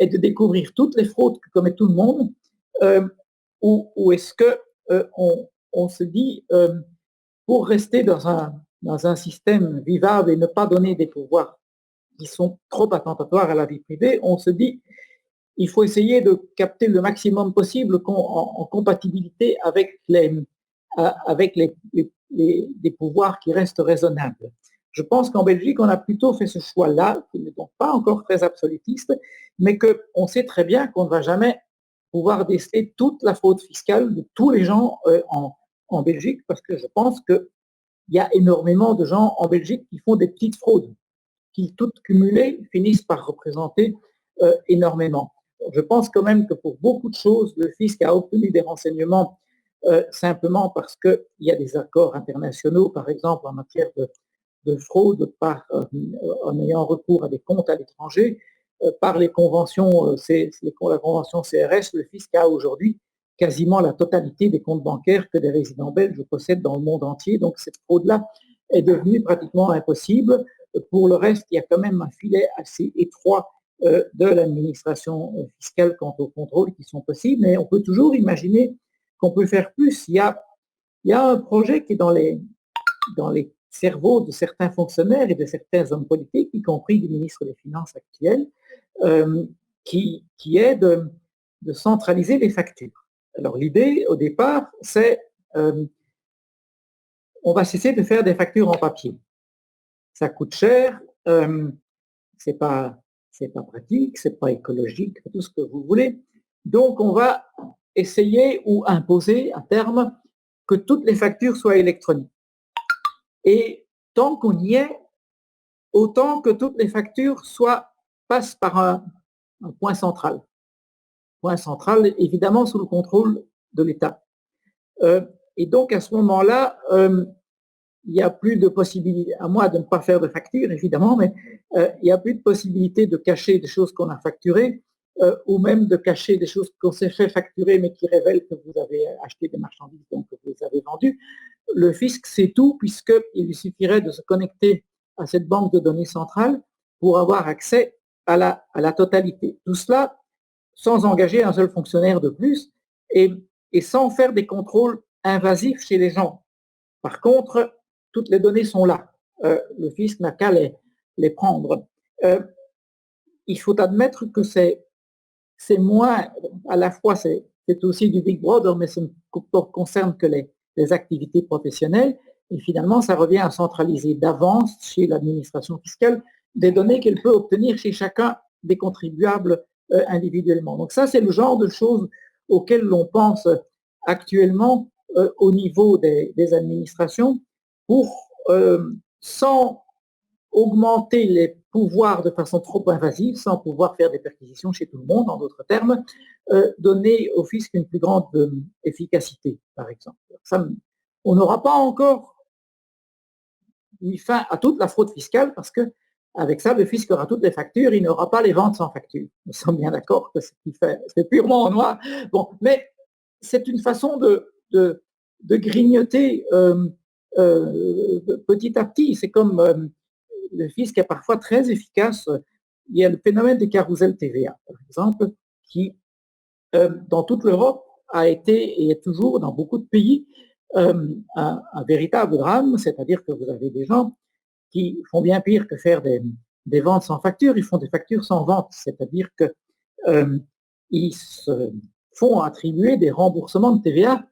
est de découvrir toutes les fraudes que commet tout le monde, ou est-ce que on se dit, pour rester dans un système vivable et ne pas donner des pouvoirs qui sont trop attentatoires à la vie privée, on se dit, il faut essayer de capter le maximum possible en compatibilité avec des pouvoirs qui restent raisonnables. Je pense qu'en Belgique, on a plutôt fait ce choix-là, qui n'est donc pas encore très absolutiste, mais qu'on sait très bien qu'on ne va jamais pouvoir déceler toute la fraude fiscale de tous les gens en Belgique, parce que je pense qu'il y a énormément de gens en Belgique qui font des petites fraudes, qui toutes cumulées finissent par représenter énormément. Je pense quand même que pour beaucoup de choses, le fisc a obtenu des renseignements simplement parce qu'il y a des accords internationaux, par exemple en matière de fraude, en ayant recours à des comptes à l'étranger, par les conventions, la convention CRS, le fisc a aujourd'hui quasiment la totalité des comptes bancaires que des résidents belges possèdent dans le monde entier. Donc cette fraude-là est devenue pratiquement impossible. Pour le reste, il y a quand même un filet assez étroit de l'administration fiscale quant aux contrôles qui sont possibles, mais on peut toujours imaginer qu'on peut faire plus. Il y a un projet qui est dans les cerveaux de certains fonctionnaires et de certains hommes politiques, y compris du ministre des Finances actuel, qui est de centraliser les factures. Alors l'idée, au départ, c'est on va cesser de faire des factures en papier. Ça coûte cher, c'est pas pratique, c'est pas écologique, tout ce que vous voulez. Donc on va essayer ou imposer à terme que toutes les factures soient électroniques. Et tant qu'on y est, autant que toutes les factures passent par un point central. Point central, évidemment, sous le contrôle de l'État. Et donc, à ce moment-là, il n'y a plus de possibilité, à moi de ne pas faire de facture, évidemment, mais il n'y a plus de possibilité de cacher des choses qu'on a facturées, ou même de cacher des choses qu'on s'est fait facturer, mais qui révèlent que vous avez acheté des marchandises, donc que vous les avez vendues. Le fisc sait tout, puisqu'il lui suffirait de se connecter à cette banque de données centrale pour avoir accès à la totalité. Tout cela sans engager un seul fonctionnaire de plus et sans faire des contrôles invasifs chez les gens. Par contre, toutes les données sont là. Le fisc n'a qu'à les prendre. Il faut admettre que c'est moins, à la fois c'est aussi du Big Brother, mais ça ne concerne que les activités professionnelles. Et finalement, ça revient à centraliser d'avance chez l'administration fiscale des données qu'elle peut obtenir chez chacun des contribuables individuellement. Donc ça, c'est le genre de choses auxquelles l'on pense actuellement au niveau des administrations pour, sans augmenter les pouvoirs de façon trop invasive, sans pouvoir faire des perquisitions chez tout le monde, en d'autres termes, donner au fisc une plus grande efficacité, par exemple. Ça, on n'aura pas encore mis fin à toute la fraude fiscale parce que avec ça, le fisc aura toutes les factures, il n'aura pas les ventes sans facture. Nous sommes bien d'accord que ce qu'il fait, c'est purement en noir. Bon, mais c'est une façon de grignoter petit à petit. C'est comme le fisc est parfois très efficace. Il y a le phénomène des carousels TVA, par exemple, qui, dans toute l'Europe, a été et est toujours dans beaucoup de pays un véritable drame, c'est-à-dire que vous avez des gens qui font bien pire que faire des ventes sans facture, ils font des factures sans vente, c'est-à-dire qu'ils se font attribuer des remboursements de TVA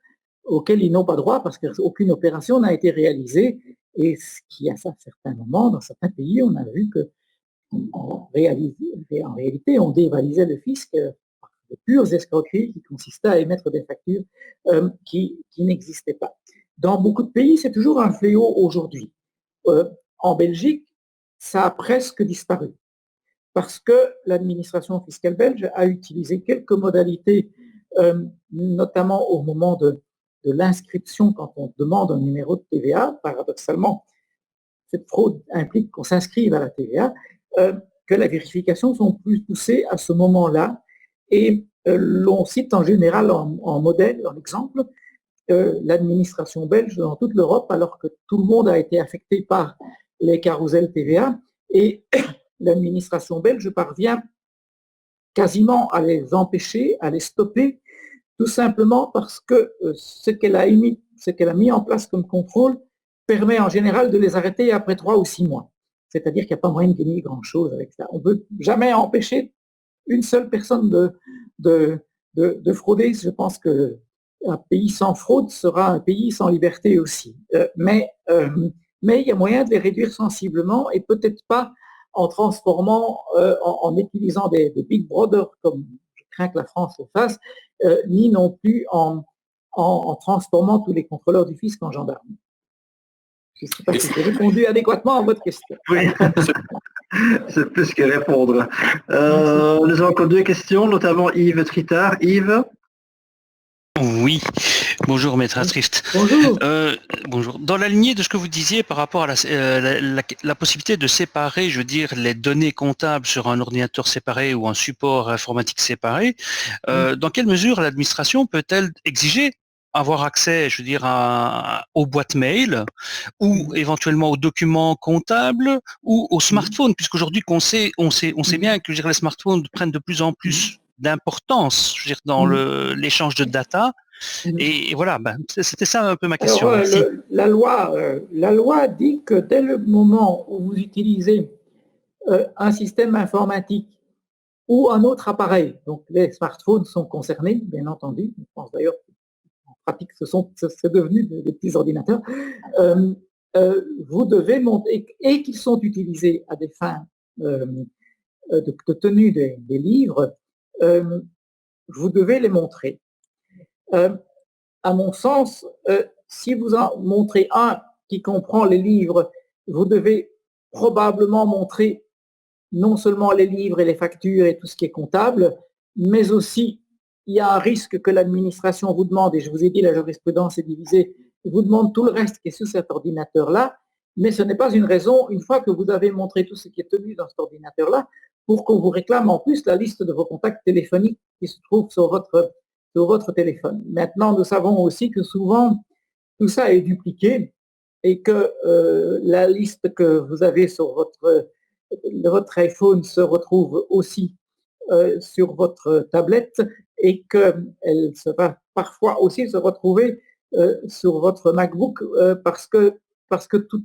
auxquels ils n'ont pas droit parce qu'aucune opération n'a été réalisée. Et ce qui, à certains moments, dans certains pays, on a vu que en réalité, on dévalisait le fisc par de pures escroqueries qui consistaient à émettre des factures qui n'existaient pas. Dans beaucoup de pays, c'est toujours un fléau aujourd'hui. En Belgique, ça a presque disparu parce que l'administration fiscale belge a utilisé quelques modalités, notamment au moment de l'inscription quand on demande un numéro de TVA. Paradoxalement, cette fraude implique qu'on s'inscrive à la TVA, que les vérifications sont plus poussées à ce moment-là et l'on cite en général en modèle, en exemple, l'administration belge dans toute l'Europe, alors que tout le monde a été affecté par les carousels TVA, et l'administration belge parvient quasiment à les empêcher, à les stopper, tout simplement parce que ce qu'elle a mis en place comme contrôle permet en général de les arrêter après 3 ou 6 mois. C'est-à-dire qu'il n'y a pas moyen de gagner grand-chose avec ça. On ne peut jamais empêcher une seule personne de frauder. Je pense qu'un pays sans fraude sera un pays sans liberté aussi. Mais il y a moyen de les réduire sensiblement et peut-être pas en transformant, en utilisant des Big Brother comme je crains que la France le fasse, ni non plus en transformant tous les contrôleurs du fisc en gendarmes. Je ne sais pas si j'ai répondu adéquatement à votre question. Oui, c'est plus que répondre. Nous avons encore 2 questions, notamment Yves Tritard. Yves? Oui, bonjour Maître Astrift. Bonjour. Bonjour. Dans la lignée de ce que vous disiez par rapport à la possibilité de séparer, je veux dire, les données comptables sur un ordinateur séparé ou un support informatique séparé, dans quelle mesure l'administration peut-elle exiger avoir accès, je veux dire, aux boîtes mail ou éventuellement aux documents comptables ou aux smartphones, puisqu'aujourd'hui on sait bien que je veux dire, les smartphones prennent de plus en plus d'importance, je veux dire, dans l'échange de data. Et voilà, c'était ça un peu ma question. Alors, la loi dit que dès le moment où vous utilisez un système informatique ou un autre appareil, donc les smartphones sont concernés, bien entendu, je pense d'ailleurs en pratique c'est devenu des petits ordinateurs, vous devez monter, et qu'ils sont utilisés à des fins de tenue des livres, vous devez les montrer. À mon sens, si vous en montrez un qui comprend les livres, vous devez probablement montrer non seulement les livres et les factures et tout ce qui est comptable, mais aussi il y a un risque que l'administration vous demande, et je vous ai dit la jurisprudence est divisée, vous demande tout le reste qui est sur cet ordinateur-là, mais ce n'est pas une raison, une fois que vous avez montré tout ce qui est tenu dans cet ordinateur-là, pour qu'on vous réclame en plus la liste de vos contacts téléphoniques qui se trouvent sur votre téléphone. Maintenant, nous savons aussi que souvent, tout ça est dupliqué et que la liste que vous avez sur votre iPhone se retrouve aussi sur votre tablette et qu'elle va parfois aussi se retrouver sur votre MacBook parce que tout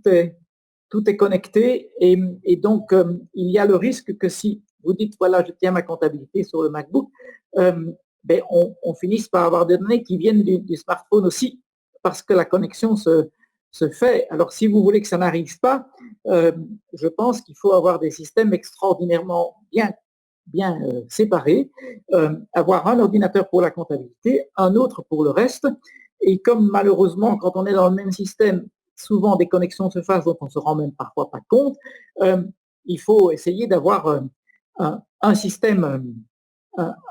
est connecté et donc il y a le risque que si vous dites voilà je tiens ma comptabilité sur le MacBook, on finisse par avoir des données qui viennent du smartphone aussi parce que la connexion se fait. Alors si vous voulez que ça n'arrive pas, je pense qu'il faut avoir des systèmes extraordinairement bien séparés, avoir un ordinateur pour la comptabilité, un autre pour le reste, et comme malheureusement quand on est dans le même système, souvent des connexions se fassent dont on ne se rend même parfois pas compte, il faut essayer d'avoir un système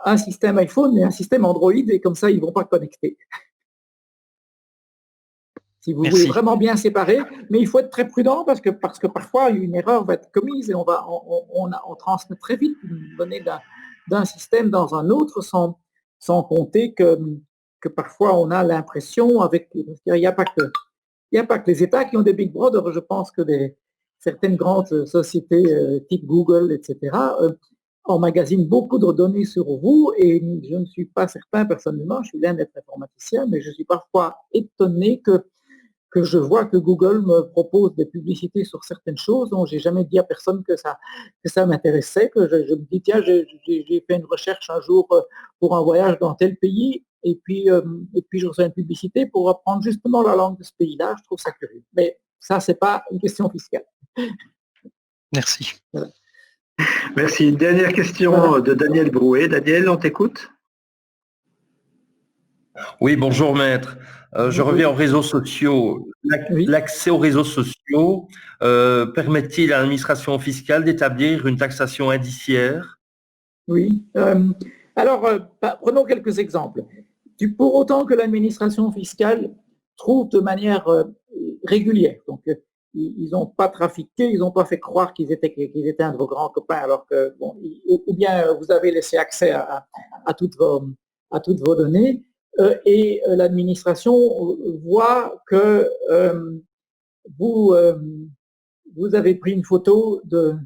iPhone et un système Android, et comme ça ils ne vont pas connecter. Si vous voulez vraiment bien séparer, mais il faut être très prudent parce que parfois une erreur va être commise et on transmet très vite une donnée d'un système dans un autre sans compter que parfois on a l'impression il n'y a pas que les États qui ont des Big Brother, je pense que certaines grandes sociétés type Google, etc., emmagasinent beaucoup de données sur vous et je ne suis pas certain personnellement, je suis loin d'être informaticien, mais je suis parfois étonné que je vois que Google me propose des publicités sur certaines choses dont j'ai jamais dit à personne que ça m'intéressait, que je me dis tiens, j'ai fait une recherche un jour pour un voyage dans tel pays et puis je reçois une publicité pour apprendre justement la langue de ce pays-là, je trouve ça curieux. Mais ça, c'est pas une question fiscale. Merci. Voilà. Merci. Une dernière question de Daniel Brouet. Daniel, on t'écoute? Oui, bonjour maître. Je reviens aux réseaux sociaux. L'accès aux réseaux sociaux permet-il à l'administration fiscale d'établir une taxation indiciaire? Oui. Alors, prenons quelques exemples. Pour autant que l'administration fiscale trouve de manière régulière, donc ils n'ont pas trafiqué, ils n'ont pas fait croire qu'ils étaient un de vos grands copains, alors que, bon, ou bien vous avez laissé accès à toutes vos données, et l'administration voit que vous avez pris une photo de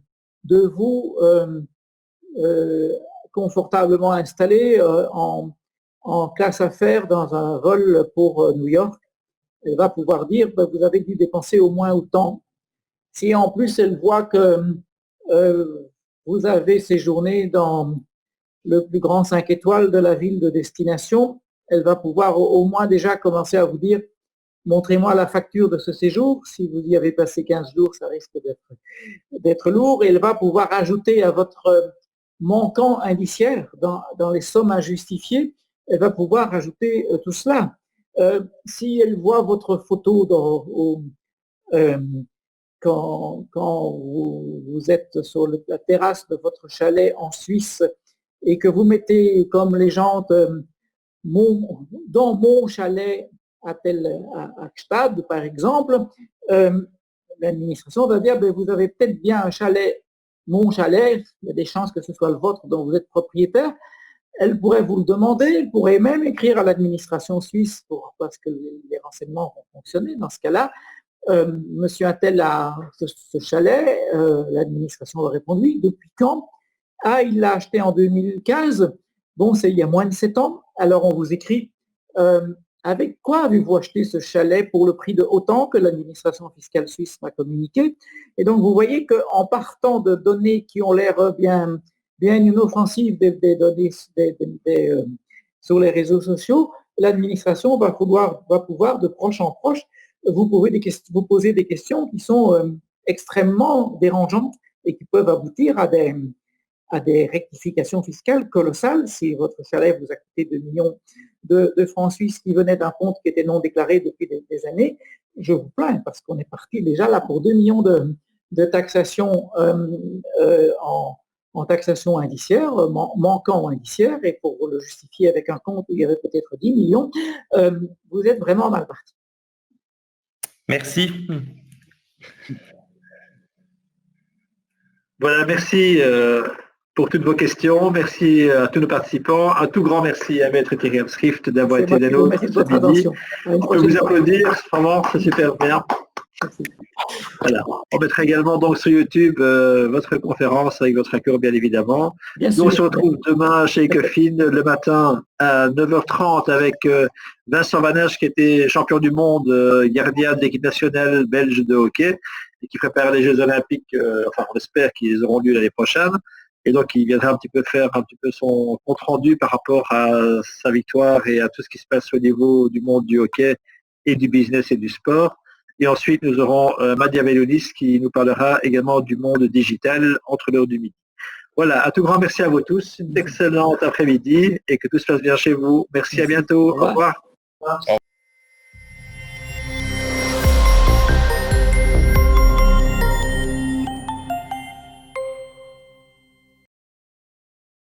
vous confortablement installé en classe affaires dans un vol pour New York. Elle va pouvoir dire vous avez dû dépenser au moins autant. Si en plus elle voit que vous avez séjourné dans le plus grand 5 étoiles de la ville de destination, elle va pouvoir au moins déjà commencer à vous dire montrez-moi la facture de ce séjour. Si vous y avez passé 15 jours, ça risque d'être lourd. Et elle va pouvoir ajouter à votre manquant indiciaire dans les sommes injustifiées, elle va pouvoir ajouter tout cela. Si elle voit votre photo quand vous êtes sur la terrasse de votre chalet en Suisse et que vous mettez comme légende dans mon chalet à Gstaad, par exemple, l'administration va dire vous avez peut-être bien un chalet, mon chalet, il y a des chances que ce soit le vôtre dont vous êtes propriétaire. Elle pourrait vous le demander, elle pourrait même écrire à l'administration suisse parce que les renseignements vont fonctionner dans ce cas-là. Monsieur Attel a ce chalet, l'administration va répondre oui, depuis quand? Ah, il l'a acheté en 2015, bon, c'est il y a moins de 7 ans, alors on vous écrit avec quoi avez-vous acheté ce chalet pour le prix de autant que l'administration fiscale suisse m'a communiqué? Et donc vous voyez qu'en partant de données qui ont l'air bien inoffensives, des données sur les réseaux sociaux, l'administration va pouvoir de proche en proche vous poser des questions qui sont extrêmement dérangeantes et qui peuvent aboutir à des rectifications fiscales colossales. Si votre chalet vous a coûté 2 millions de francs suisses qui venaient d'un compte qui était non déclaré depuis des années, je vous plains parce qu'on est parti déjà là pour 2 millions de de taxation en taxation indiciaire, manquant indiciaire, et pour le justifier avec un compte où il y avait peut-être 10 millions, vous êtes vraiment mal parti. Merci. Voilà, merci pour toutes vos questions. Merci à tous nos participants. Un tout grand merci à Maître Thierry Amschrift d'avoir été des nôtres ce midi. On peut vous applaudir, vraiment, c'est super bien. Merci. Voilà. On mettra également donc sur YouTube votre conférence avec votre accord, bien évidemment. Nous, on se retrouve demain chez Ecofin le matin à 9h30 avec Vincent Vanage, qui était champion du monde, gardien de l'équipe nationale belge de hockey et qui prépare les Jeux Olympiques. Enfin, on espère qu'ils auront lieu l'année prochaine. Et donc, il viendra faire un petit peu son compte rendu par rapport à sa victoire et à tout ce qui se passe au niveau du monde du hockey et du business et du sport. Et ensuite, nous aurons Madia Velonis qui nous parlera également du monde digital entre l'heure du midi. Voilà, un tout grand merci à vous tous. Une excellente après-midi et que tout se passe bien chez vous. Merci, à bientôt. Au revoir.